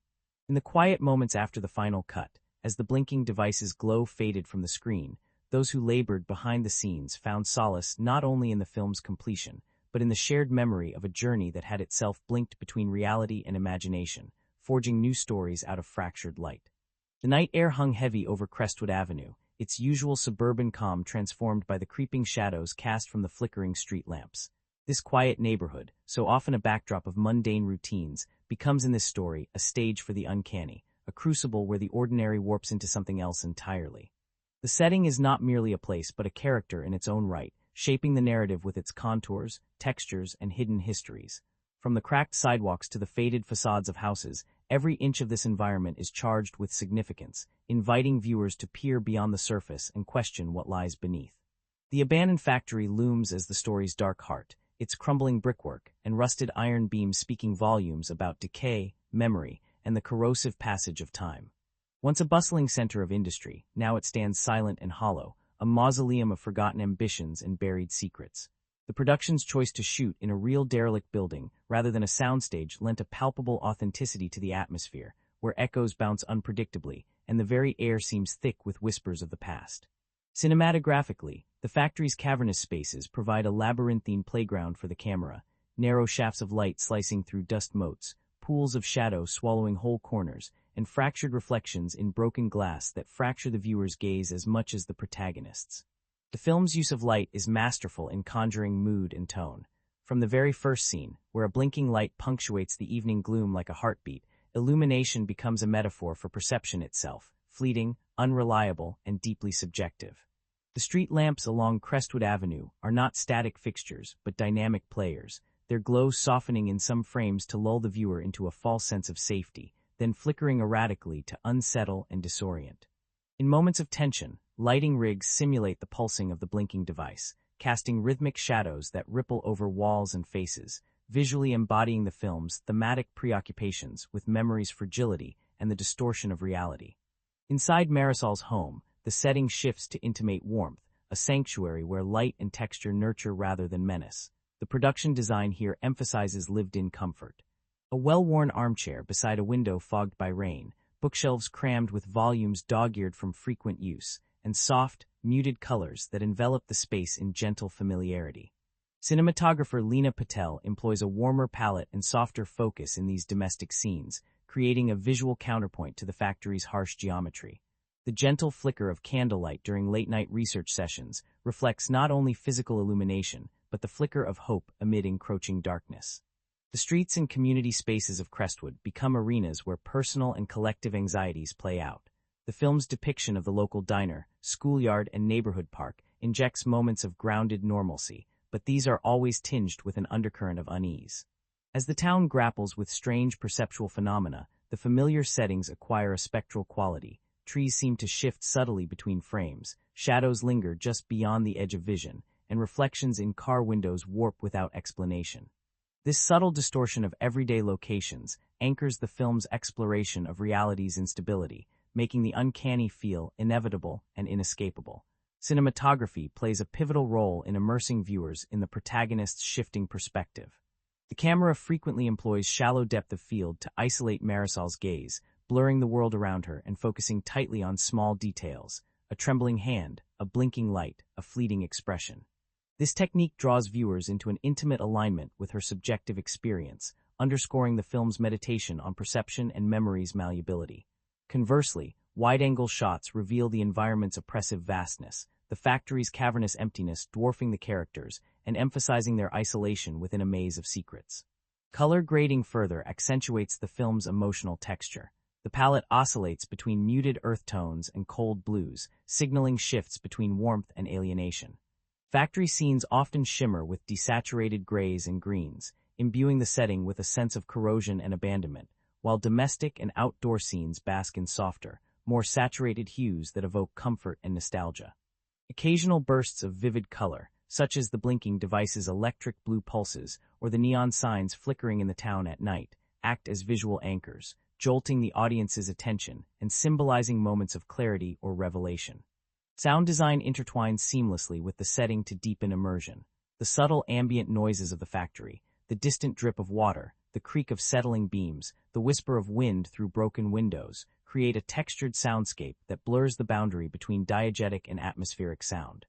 In the quiet moments after the final cut, as the blinking device's glow faded from the screen, those who labored behind the scenes found solace not only in the film's completion, but in the shared memory of a journey that had itself blinked between reality and imagination, forging new stories out of fractured light. The night air hung heavy over Crestwood Avenue, its usual suburban calm transformed by the creeping shadows cast from the flickering street lamps. This quiet neighborhood, so often a backdrop of mundane routines, becomes in this story a stage for the uncanny, a crucible where the ordinary warps into something else entirely. The setting is not merely a place but a character in its own right, shaping the narrative with its contours, textures, and hidden histories. From the cracked sidewalks to the faded facades of houses, every inch of this environment is charged with significance, inviting viewers to peer beyond the surface and question what lies beneath. The abandoned factory looms as the story's dark heart, its crumbling brickwork and rusted iron beams speaking volumes about decay, memory, and the corrosive passage of time. Once a bustling center of industry, now it stands silent and hollow, a mausoleum of forgotten ambitions and buried secrets. The production's choice to shoot in a real derelict building rather than a soundstage lent a palpable authenticity to the atmosphere, where echoes bounce unpredictably and the very air seems thick with whispers of the past. Cinematographically, the factory's cavernous spaces provide a labyrinthine playground for the camera, narrow shafts of light slicing through dust motes, pools of shadow swallowing whole corners, and fractured reflections in broken glass that fracture the viewer's gaze as much as the protagonist's. The film's use of light is masterful in conjuring mood and tone. From the very first scene, where a blinking light punctuates the evening gloom like a heartbeat, illumination becomes a metaphor for perception itself, fleeting, unreliable, and deeply subjective. The street lamps along Crestwood Avenue are not static fixtures, but dynamic players, their glow softening in some frames to lull the viewer into a false sense of safety, then flickering erratically to unsettle and disorient. In moments of tension, lighting rigs simulate the pulsing of the blinking device, casting rhythmic shadows that ripple over walls and faces, visually embodying the film's thematic preoccupations with memory's fragility and the distortion of reality. Inside Marisol's home, the setting shifts to intimate warmth, a sanctuary where light and texture nurture rather than menace. The production design here emphasizes lived-in comfort. A well-worn armchair beside a window fogged by rain, bookshelves crammed with volumes dog-eared from frequent use, and soft, muted colors that envelop the space in gentle familiarity. Cinematographer Leena Patel employs a warmer palette and softer focus in these domestic scenes, creating a visual counterpoint to the factory's harsh geometry. The gentle flicker of candlelight during late-night research sessions reflects not only physical illumination, but the flicker of hope amid encroaching darkness. The streets and community spaces of Crestwood become arenas where personal and collective anxieties play out. The film's depiction of the local diner, schoolyard, and neighborhood park injects moments of grounded normalcy, but these are always tinged with an undercurrent of unease. As the town grapples with strange perceptual phenomena, the familiar settings acquire a spectral quality. Trees seem to shift subtly between frames, shadows linger just beyond the edge of vision, and reflections in car windows warp without explanation. This subtle distortion of everyday locations anchors the film's exploration of reality's instability, making the uncanny feel inevitable and inescapable. Cinematography plays a pivotal role in immersing viewers in the protagonist's shifting perspective. The camera frequently employs shallow depth of field to isolate Marisol's gaze, blurring the world around her and focusing tightly on small details, a trembling hand, a blinking light, a fleeting expression. This technique draws viewers into an intimate alignment with her subjective experience, underscoring the film's meditation on perception and memory's malleability. Conversely, wide-angle shots reveal the environment's oppressive vastness, the factory's cavernous emptiness dwarfing the characters and emphasizing their isolation within a maze of secrets. Color grading further accentuates the film's emotional texture. The palette oscillates between muted earth tones and cold blues, signaling shifts between warmth and alienation. Factory scenes often shimmer with desaturated grays and greens, imbuing the setting with a sense of corrosion and abandonment, while domestic and outdoor scenes bask in softer, more saturated hues that evoke comfort and nostalgia. Occasional bursts of vivid color, such as the blinking device's electric blue pulses or the neon signs flickering in the town at night, act as visual anchors, jolting the audience's attention and symbolizing moments of clarity or revelation. Sound design intertwines seamlessly with the setting to deepen immersion. The subtle ambient noises of the factory, the distant drip of water, the creak of settling beams, the whisper of wind through broken windows, create a textured soundscape that blurs the boundary between diegetic and atmospheric sound.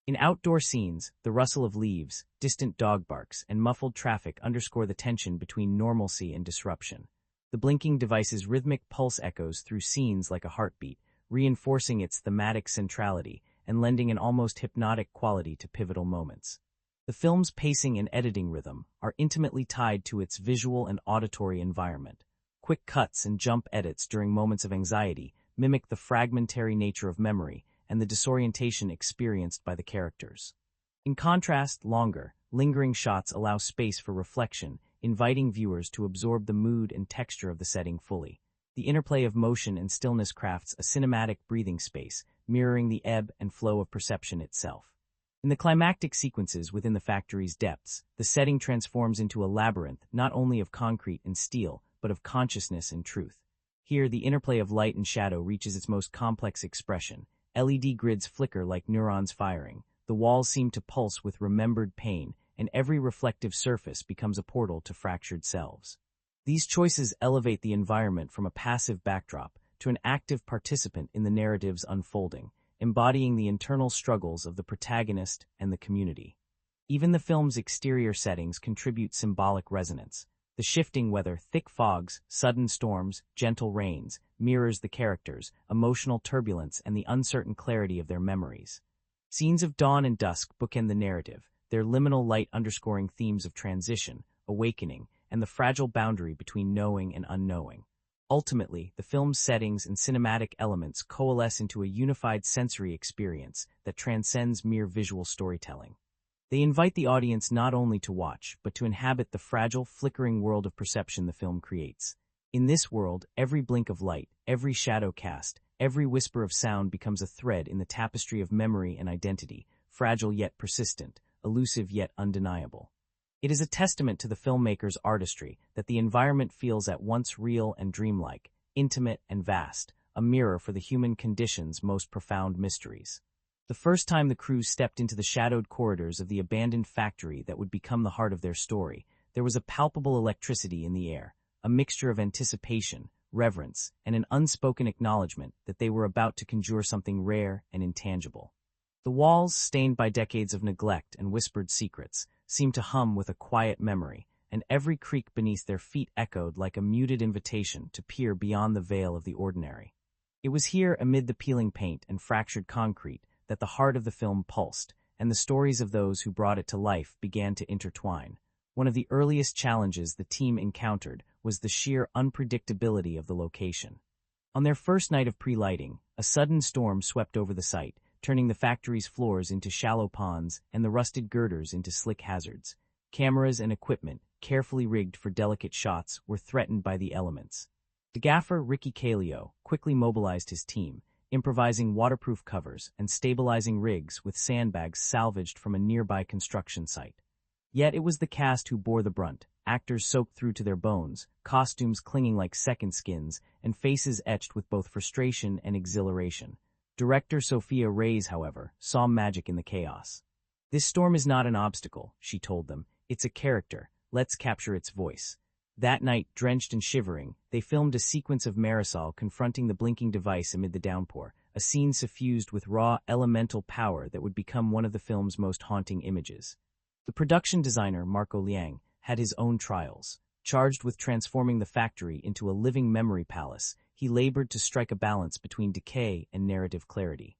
In outdoor scenes, the rustle of leaves, distant dog barks, and muffled traffic underscore the tension between normalcy and disruption. The blinking device's rhythmic pulse echoes through scenes like a heartbeat, reinforcing its thematic centrality and lending an almost hypnotic quality to pivotal moments. The film's pacing and editing rhythm are intimately tied to its visual and auditory environment. Quick cuts and jump edits during moments of anxiety mimic the fragmentary nature of memory and the disorientation experienced by the characters. In contrast, longer, lingering shots allow space for reflection, inviting viewers to absorb the mood and texture of the setting fully. The interplay of motion and stillness crafts a cinematic breathing space, mirroring the ebb and flow of perception itself. In the climactic sequences within the factory's depths, the setting transforms into a labyrinth not only of concrete and steel, but of consciousness and truth. Here, the interplay of light and shadow reaches its most complex expression. LED grids flicker like neurons firing, the walls seem to pulse with remembered pain, and every reflective surface becomes a portal to fractured selves. These choices elevate the environment from a passive backdrop to an active participant in the narrative's unfolding, embodying the internal struggles of the protagonist and the community. Even the film's exterior settings contribute symbolic resonance. The shifting weather, thick fogs, sudden storms, gentle rains, mirrors the characters' emotional turbulence and the uncertain clarity of their memories. Scenes of dawn and dusk bookend the narrative, their liminal light underscoring themes of transition, awakening, and the fragile boundary between knowing and unknowing. Ultimately, the film's settings and cinematic elements coalesce into a unified sensory experience that transcends mere visual storytelling. They invite the audience not only to watch, but to inhabit the fragile, flickering world of perception the film creates. In this world, every blink of light, every shadow cast, every whisper of sound becomes a thread in the tapestry of memory and identity, fragile yet persistent, elusive yet undeniable. It is a testament to the filmmaker's artistry that the environment feels at once real and dreamlike, intimate and vast, a mirror for the human condition's most profound mysteries. The first time the crew stepped into the shadowed corridors of the abandoned factory that would become the heart of their story, there was a palpable electricity in the air, a mixture of anticipation, reverence, and an unspoken acknowledgement that they were about to conjure something rare and intangible. The walls, stained by decades of neglect and whispered secrets, seemed to hum with a quiet memory, and every creak beneath their feet echoed like a muted invitation to peer beyond the veil of the ordinary. It was here, amid the peeling paint and fractured concrete, that the heart of the film pulsed, and the stories of those who brought it to life began to intertwine. One of the earliest challenges the team encountered was the sheer unpredictability of the location. On their first night of pre-lighting, a sudden storm swept over the site, turning the factory's floors into shallow ponds and the rusted girders into slick hazards. Cameras and equipment, carefully rigged for delicate shots, were threatened by the elements. The gaffer, Ricky Calio, quickly mobilized his team, improvising waterproof covers and stabilizing rigs with sandbags salvaged from a nearby construction site. Yet it was the cast who bore the brunt, actors soaked through to their bones, costumes clinging like second skins, and faces etched with both frustration and exhilaration. Director Sophia Reyes, however, saw magic in the chaos. "This storm is not an obstacle," she told them. "It's a character. Let's capture its voice." That night, drenched and shivering, they filmed a sequence of Marisol confronting the blinking device amid the downpour, a scene suffused with raw, elemental power that would become one of the film's most haunting images. The production designer, Marco Liang, had his own trials. Charged with transforming the factory into a living memory palace, he labored to strike a balance between decay and narrative clarity.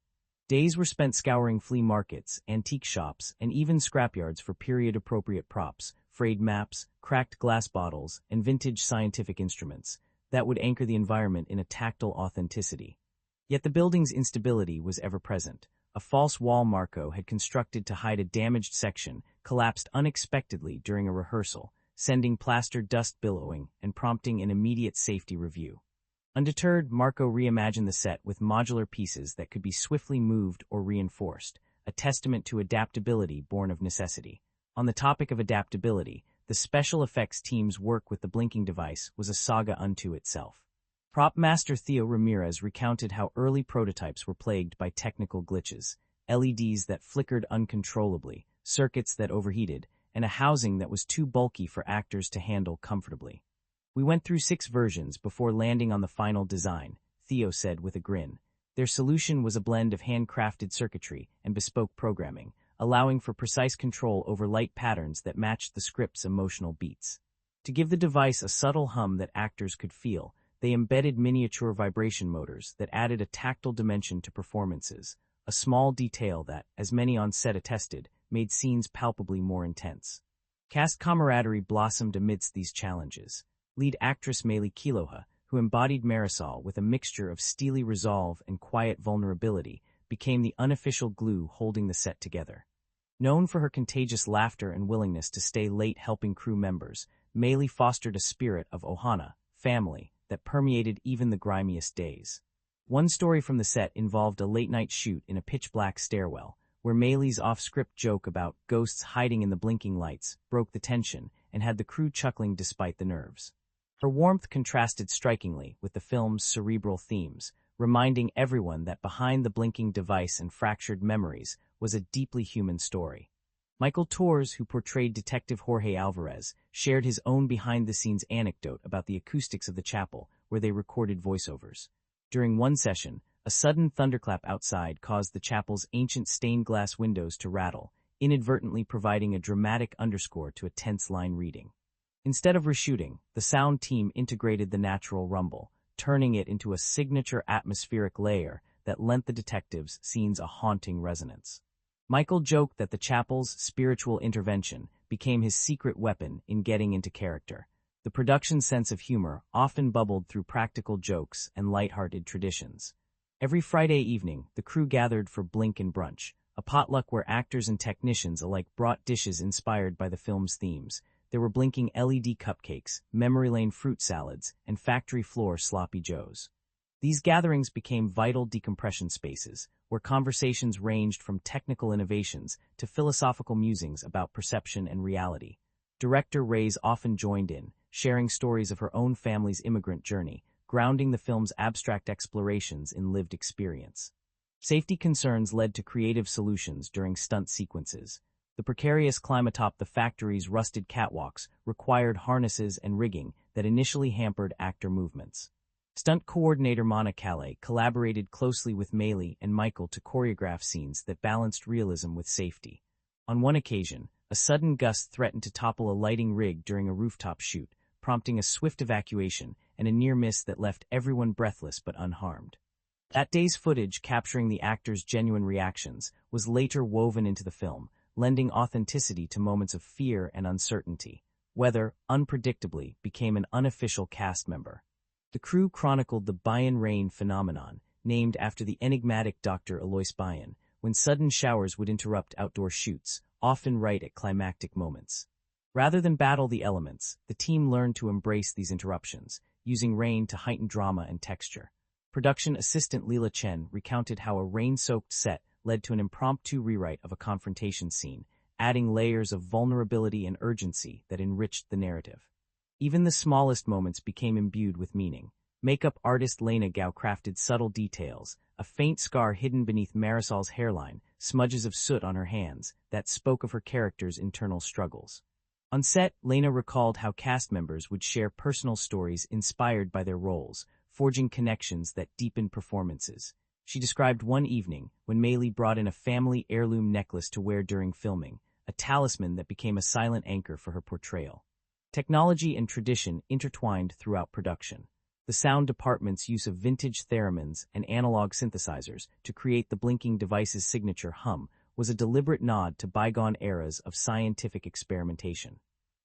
Days were spent scouring flea markets, antique shops, and even scrapyards for period-appropriate props, frayed maps, cracked glass bottles, and vintage scientific instruments that would anchor the environment in a tactile authenticity. Yet the building's instability was ever present. A false wall Marco had constructed to hide a damaged section collapsed unexpectedly during a rehearsal, sending plaster dust billowing and prompting an immediate safety review. Undeterred, Marco reimagined the set with modular pieces that could be swiftly moved or reinforced, a testament to adaptability born of necessity. On the topic of adaptability, the special effects team's work with the blinking device was a saga unto itself. Prop master Theo Ramirez recounted how early prototypes were plagued by technical glitches, LEDs that flickered uncontrollably, circuits that overheated, and a housing that was too bulky for actors to handle comfortably. "We went through 6 versions before landing on the final design," Theo said with a grin. Their solution was a blend of handcrafted circuitry and bespoke programming, allowing for precise control over light patterns that matched the script's emotional beats. To give the device a subtle hum that actors could feel, they embedded miniature vibration motors that added a tactile dimension to performances, a small detail that, as many on set attested, made scenes palpably more intense. Cast camaraderie blossomed amidst these challenges. Lead actress Mayli Keloha, who embodied Marisol with a mixture of steely resolve and quiet vulnerability, became the unofficial glue holding the set together. Known for her contagious laughter and willingness to stay late helping crew members, Mayli fostered a spirit of ohana, family, that permeated even the grimiest days. One story from the set involved a late-night shoot in a pitch-black stairwell, where Mayli's off-script joke about ghosts hiding in the blinking lights broke the tension and had the crew chuckling despite the nerves. Her warmth contrasted strikingly with the film's cerebral themes, reminding everyone that behind the blinking device and fractured memories was a deeply human story. Michael Torres, who portrayed Detective Jorge Alvarez, shared his own behind-the-scenes anecdote about the acoustics of the chapel, where they recorded voiceovers. During one session, a sudden thunderclap outside caused the chapel's ancient stained-glass windows to rattle, inadvertently providing a dramatic underscore to a tense line reading. Instead of reshooting, the sound team integrated the natural rumble, turning it into a signature atmospheric layer that lent the detectives' scenes a haunting resonance. Michael joked that the chapel's spiritual intervention became his secret weapon in getting into character. The production's sense of humor often bubbled through practical jokes and lighthearted traditions. Every Friday evening, the crew gathered for Blink and Brunch, a potluck where actors and technicians alike brought dishes inspired by the film's themes. There were blinking LED cupcakes, memory lane fruit salads, and factory floor sloppy joes. These gatherings became vital decompression spaces, where conversations ranged from technical innovations to philosophical musings about perception and reality. Director Reyes often joined in, sharing stories of her own family's immigrant journey, grounding the film's abstract explorations in lived experience. Safety concerns led to creative solutions during stunt sequences. The precarious climb atop the factory's rusted catwalks required harnesses and rigging that initially hampered actor movements. Stunt coordinator Mona Calais collaborated closely with Mayli and Michael to choreograph scenes that balanced realism with safety. On one occasion, a sudden gust threatened to topple a lighting rig during a rooftop shoot, prompting a swift evacuation and a near miss that left everyone breathless but unharmed. That day's footage, capturing the actors' genuine reactions, was later woven into the film, lending authenticity to moments of fear and uncertainty. Weather, unpredictably, became an unofficial cast member. The crew chronicled the Bayan rain phenomenon, named after the enigmatic Dr. Alois Bayan, when sudden showers would interrupt outdoor shoots, often right at climactic moments. Rather than battle the elements, the team learned to embrace these interruptions, using rain to heighten drama and texture. Production assistant Leela Chen recounted how a rain-soaked set led to an impromptu rewrite of a confrontation scene, adding layers of vulnerability and urgency that enriched the narrative. Even the smallest moments became imbued with meaning. Makeup artist Lena Gao crafted subtle details, a faint scar hidden beneath Marisol's hairline, smudges of soot on her hands, that spoke of her character's internal struggles. On set, Lena recalled how cast members would share personal stories inspired by their roles, forging connections that deepened performances. She described one evening when Mayli brought in a family heirloom necklace to wear during filming, a talisman that became a silent anchor for her portrayal. Technology and tradition intertwined throughout production. The sound department's use of vintage theremins and analog synthesizers to create the blinking device's signature hum was a deliberate nod to bygone eras of scientific experimentation.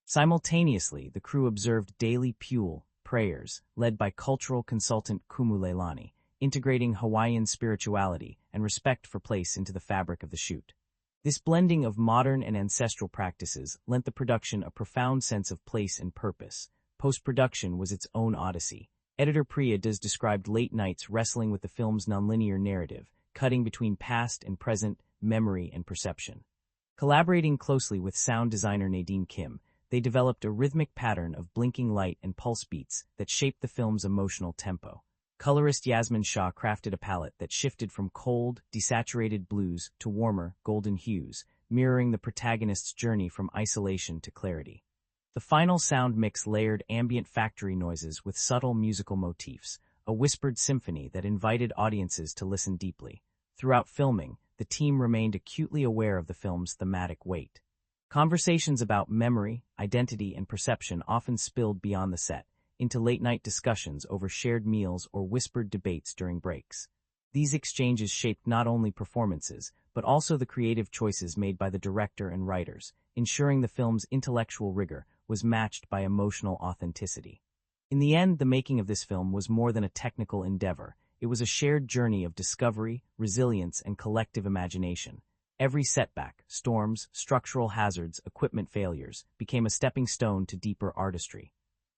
Simultaneously, the crew observed daily Pule prayers, led by cultural consultant Kumu Leilani, integrating Hawaiian spirituality and respect for place into the fabric of the shoot. This blending of modern and ancestral practices lent the production a profound sense of place and purpose. Post-production was its own odyssey. Editor Priya Das described late nights wrestling with the film's nonlinear narrative, cutting between past and present, memory and perception. Collaborating closely with sound designer Nadine Kim, they developed a rhythmic pattern of blinking light and pulse beats that shaped the film's emotional tempo. Colorist Yasmin Shah crafted a palette that shifted from cold, desaturated blues to warmer, golden hues, mirroring the protagonist's journey from isolation to clarity. The final sound mix layered ambient factory noises with subtle musical motifs, a whispered symphony that invited audiences to listen deeply. Throughout filming, the team remained acutely aware of the film's thematic weight. Conversations about memory, identity, and perception often spilled beyond the set, into late-night discussions over shared meals or whispered debates during breaks. These exchanges shaped not only performances, but also the creative choices made by the director and writers, ensuring the film's intellectual rigor was matched by emotional authenticity. In the end, the making of this film was more than a technical endeavor. It was a shared journey of discovery, resilience, and collective imagination. Every setback, storms, structural hazards, equipment failures, became a stepping stone to deeper artistry.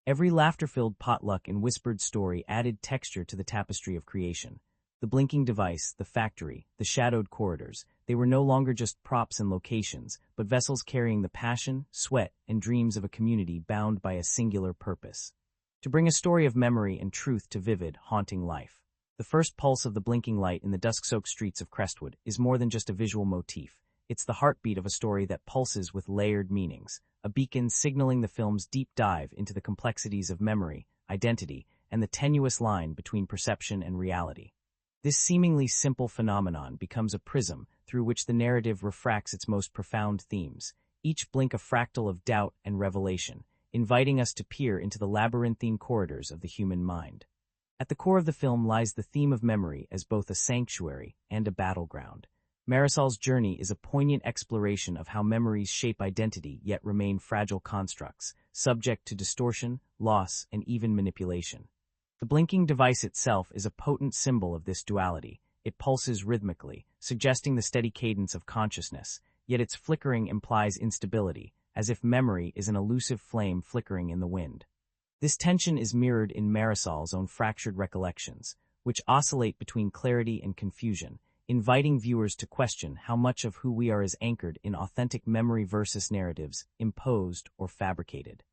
Every laughter-filled potluck and whispered story added texture to the tapestry of creation. The blinking device, the factory, the shadowed corridors, they were no longer just props and locations, but vessels carrying the passion, sweat, and dreams of a community bound by a singular purpose: to bring a story of memory and truth to vivid, haunting life. The first pulse of the blinking light in the dusk-soaked streets of Crestwood is more than just a visual motif. It's the heartbeat of a story that pulses with layered meanings, a beacon signaling the film's deep dive into the complexities of memory, identity, and the tenuous line between perception and reality. This seemingly simple phenomenon becomes a prism through which the narrative refracts its most profound themes, each blink a fractal of doubt and revelation, inviting us to peer into the labyrinthine corridors of the human mind. At the core of the film lies the theme of memory as both a sanctuary and a battleground. Marisol's journey is a poignant exploration of how memories shape identity yet remain fragile constructs, subject to distortion, loss, and even manipulation. The blinking device itself is a potent symbol of this duality. It pulses rhythmically, suggesting the steady cadence of consciousness, yet its flickering implies instability, as if memory is an elusive flame flickering in the wind. This tension is mirrored in Marisol's own fractured recollections, which oscillate between clarity and confusion, inviting viewers to question how much of who we are is anchored in authentic memory versus narratives, imposed or fabricated.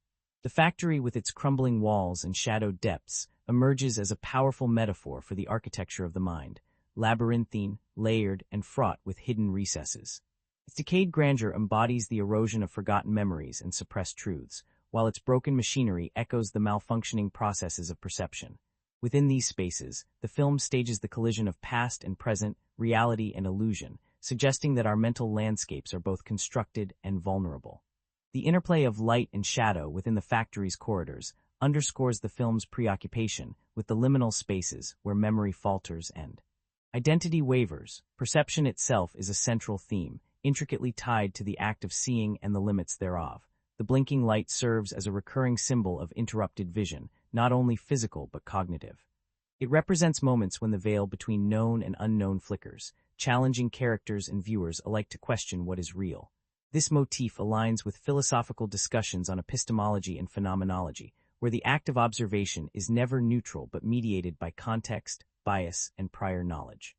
The factory, with its crumbling walls and shadowed depths, emerges as a powerful metaphor for the architecture of the mind, labyrinthine, layered, and fraught with hidden recesses. Its decayed grandeur embodies the erosion of forgotten memories and suppressed truths, while its broken machinery echoes the malfunctioning processes of perception. Within these spaces, the film stages the collision of past and present, reality and illusion, suggesting that our mental landscapes are both constructed and vulnerable. The interplay of light and shadow within the factory's corridors underscores the film's preoccupation with the liminal spaces where memory falters and identity wavers. Perception itself is a central theme, intricately tied to the act of seeing and the limits thereof. The blinking light serves as a recurring symbol of interrupted vision, not only physical but cognitive. It represents moments when the veil between known and unknown flickers, challenging characters and viewers alike to question what is real. This motif aligns with philosophical discussions on epistemology and phenomenology, where the act of observation is never neutral but mediated by context, bias, and prior knowledge.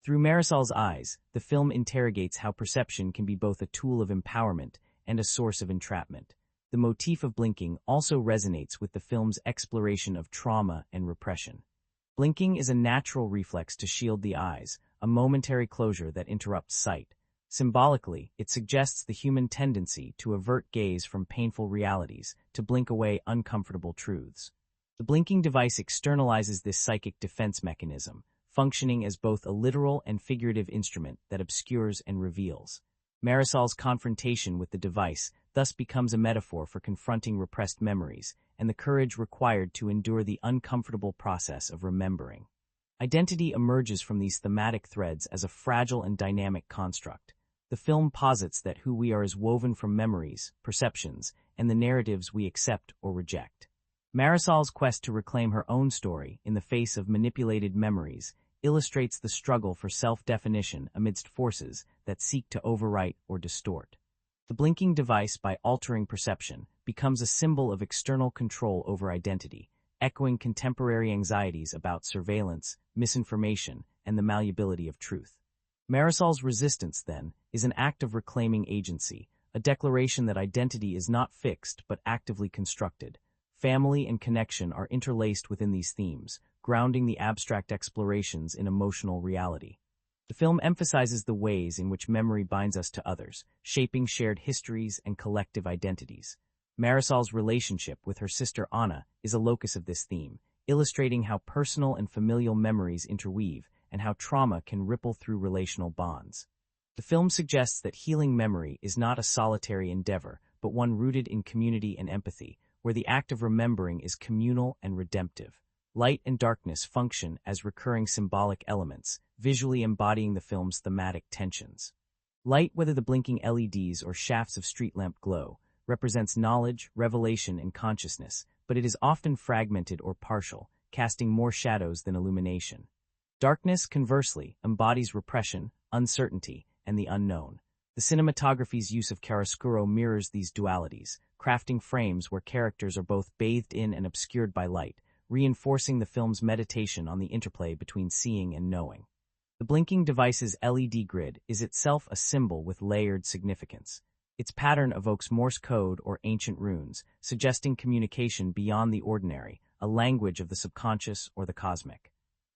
Through Marisol's eyes, the film interrogates how perception can be both a tool of empowerment and a source of entrapment. The motif of blinking also resonates with the film's exploration of trauma and repression. Blinking is a natural reflex to shield the eyes, a momentary closure that interrupts sight. Symbolically, it suggests the human tendency to avert gaze from painful realities, to blink away uncomfortable truths. The blinking device externalizes this psychic defense mechanism, functioning as both a literal and figurative instrument that obscures and reveals. Marisol's confrontation with the device thus becomes a metaphor for confronting repressed memories and the courage required to endure the uncomfortable process of remembering. Identity emerges from these thematic threads as a fragile and dynamic construct. The film posits that who we are is woven from memories, perceptions, and the narratives we accept or reject. Marisol's quest to reclaim her own story in the face of manipulated memories illustrates the struggle for self-definition amidst forces that seek to overwrite or distort. The blinking device, by altering perception, becomes a symbol of external control over identity, echoing contemporary anxieties about surveillance, misinformation, and the malleability of truth. Marisol's resistance, then, is an act of reclaiming agency, a declaration that identity is not fixed but actively constructed. Family and connection are interlaced within these themes, grounding the abstract explorations in emotional reality. The film emphasizes the ways in which memory binds us to others, shaping shared histories and collective identities. Marisol's relationship with her sister Anna is a locus of this theme, illustrating how personal and familial memories interweave and how trauma can ripple through relational bonds. The film suggests that healing memory is not a solitary endeavor, but one rooted in community and empathy, where the act of remembering is communal and redemptive. Light and darkness function as recurring symbolic elements, visually embodying the film's thematic tensions. Light, whether the blinking LEDs or shafts of street lamp glow, represents knowledge, revelation, and consciousness, but it is often fragmented or partial, casting more shadows than illumination. Darkness, conversely, embodies repression, uncertainty, and the unknown. The cinematography's use of chiaroscuro mirrors these dualities, crafting frames where characters are both bathed in and obscured by light, reinforcing the film's meditation on the interplay between seeing and knowing. The blinking device's LED grid is itself a symbol with layered significance. Its pattern evokes Morse code or ancient runes, suggesting communication beyond the ordinary, a language of the subconscious or the cosmic.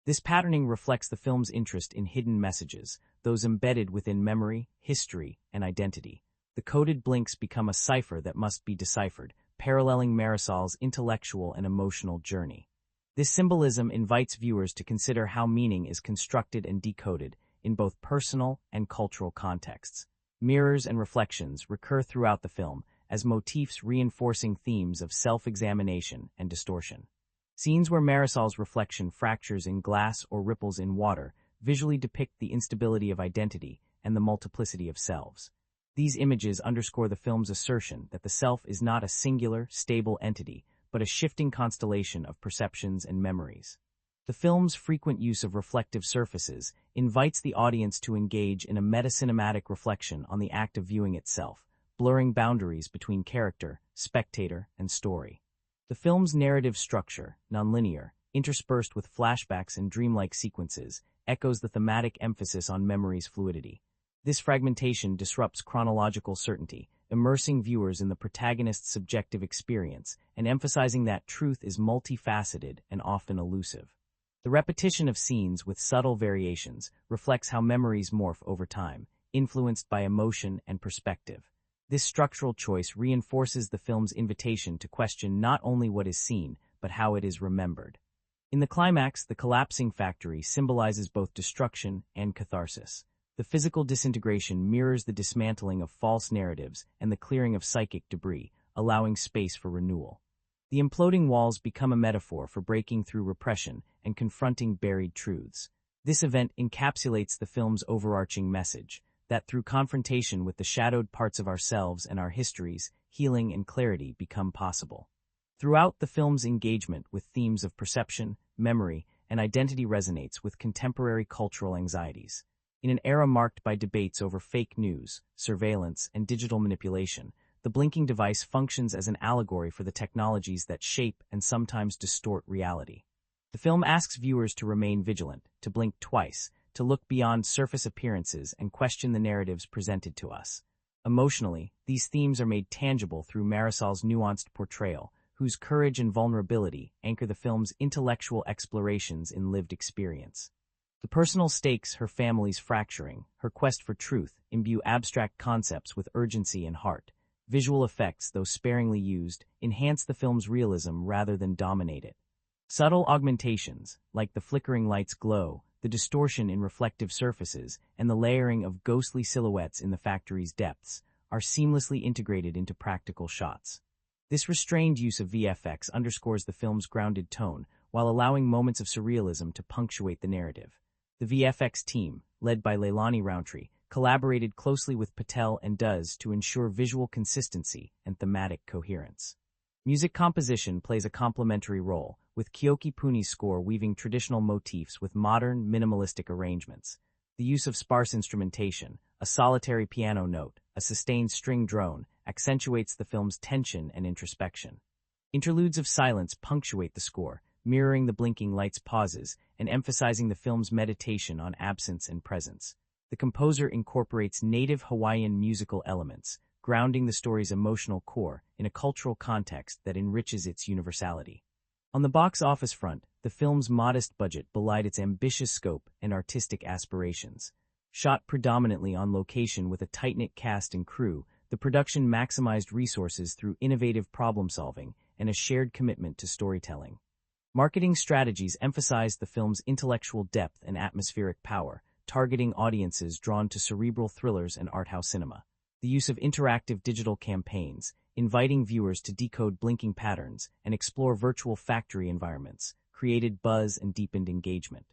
This patterning reflects the film's interest in hidden messages, those embedded within memory, history, and identity. The coded blinks become a cipher that must be deciphered, paralleling Marisol's intellectual and emotional journey. This symbolism invites viewers to consider how meaning is constructed and decoded in both personal and cultural contexts. Mirrors and reflections recur throughout the film as motifs reinforcing themes of self-examination and distortion. Scenes where Marisol's reflection fractures in glass or ripples in water visually depict the instability of identity and the multiplicity of selves. These images underscore the film's assertion that the self is not a singular, stable entity, but a shifting constellation of perceptions and memories. The film's frequent use of reflective surfaces invites the audience to engage in a meta-cinematic reflection on the act of viewing itself, blurring boundaries between character, spectator, and story. The film's narrative structure, nonlinear, interspersed with flashbacks and dreamlike sequences, echoes the thematic emphasis on memory's fluidity. This fragmentation disrupts chronological certainty, immersing viewers in the protagonist's subjective experience and emphasizing that truth is multifaceted and often elusive. The repetition of scenes with subtle variations reflects how memories morph over time, influenced by emotion and perspective. This structural choice reinforces the film's invitation to question not only what is seen, but how it is remembered. In the climax, the collapsing factory symbolizes both destruction and catharsis. The physical disintegration mirrors the dismantling of false narratives and the clearing of psychic debris, allowing space for renewal. The imploding walls become a metaphor for breaking through repression and confronting buried truths. This event encapsulates the film's overarching message, that through confrontation with the shadowed parts of ourselves and our histories, healing and clarity become possible. Throughout, the film's engagement with themes of perception, memory, and identity resonates with contemporary cultural anxieties. In an era marked by debates over fake news, surveillance, and digital manipulation, the blinking device functions as an allegory for the technologies that shape and sometimes distort reality. The film asks viewers to remain vigilant, to blink twice, to look beyond surface appearances and question the narratives presented to us. Emotionally, these themes are made tangible through Marisol's nuanced portrayal, whose courage and vulnerability anchor the film's intellectual explorations in lived experience. The personal stakes her family's fracturing, her quest for truth, imbue abstract concepts with urgency and heart. Visual effects, though sparingly used, enhance the film's realism rather than dominate it. Subtle augmentations, like the flickering light's glow, the distortion in reflective surfaces, and the layering of ghostly silhouettes in the factory's depths, are seamlessly integrated into practical shots. This restrained use of VFX underscores the film's grounded tone, while allowing moments of surrealism to punctuate the narrative. The VFX team, led by Leilani Rountree, collaborated closely with Patel and Duz to ensure visual consistency and thematic coherence. Music composition plays a complementary role, with Kyoki Puni's score weaving traditional motifs with modern, minimalistic arrangements. The use of sparse instrumentation, a solitary piano note, a sustained string drone, accentuates the film's tension and introspection. Interludes of silence punctuate the score, mirroring the blinking light's pauses and emphasizing the film's meditation on absence and presence. The composer incorporates native Hawaiian musical elements, grounding the story's emotional core in a cultural context that enriches its universality. On the box office front, the film's modest budget belied its ambitious scope and artistic aspirations. Shot predominantly on location with a tight-knit cast and crew, the production maximized resources through innovative problem-solving and a shared commitment to storytelling. Marketing strategies emphasized the film's intellectual depth and atmospheric power, targeting audiences drawn to cerebral thrillers and art-house cinema. The use of interactive digital campaigns, inviting viewers to decode blinking patterns and explore virtual factory environments, created buzz and deepened engagement.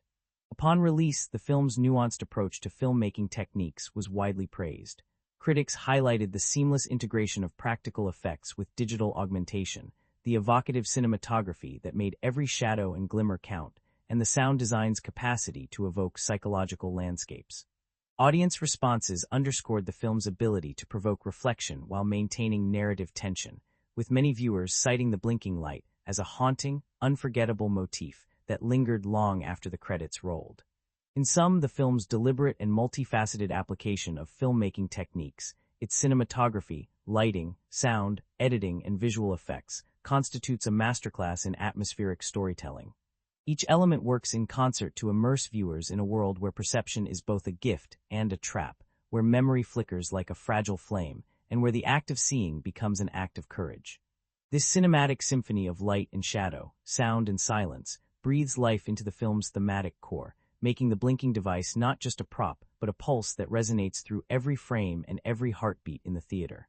Upon release, the film's nuanced approach to filmmaking techniques was widely praised. Critics highlighted the seamless integration of practical effects with digital augmentation, the evocative cinematography that made every shadow and glimmer count, and the sound design's capacity to evoke psychological landscapes. Audience responses underscored the film's ability to provoke reflection while maintaining narrative tension, with many viewers citing the blinking light as a haunting, unforgettable motif that lingered long after the credits rolled. In sum, the film's deliberate and multifaceted application of filmmaking techniques, its cinematography, lighting, sound, editing, and visual effects, constitutes a masterclass in atmospheric storytelling. Each element works in concert to immerse viewers in a world where perception is both a gift and a trap, where memory flickers like a fragile flame, and where the act of seeing becomes an act of courage. This cinematic symphony of light and shadow, sound and silence, breathes life into the film's thematic core, making the blinking device not just a prop, but a pulse that resonates through every frame and every heartbeat in the theater.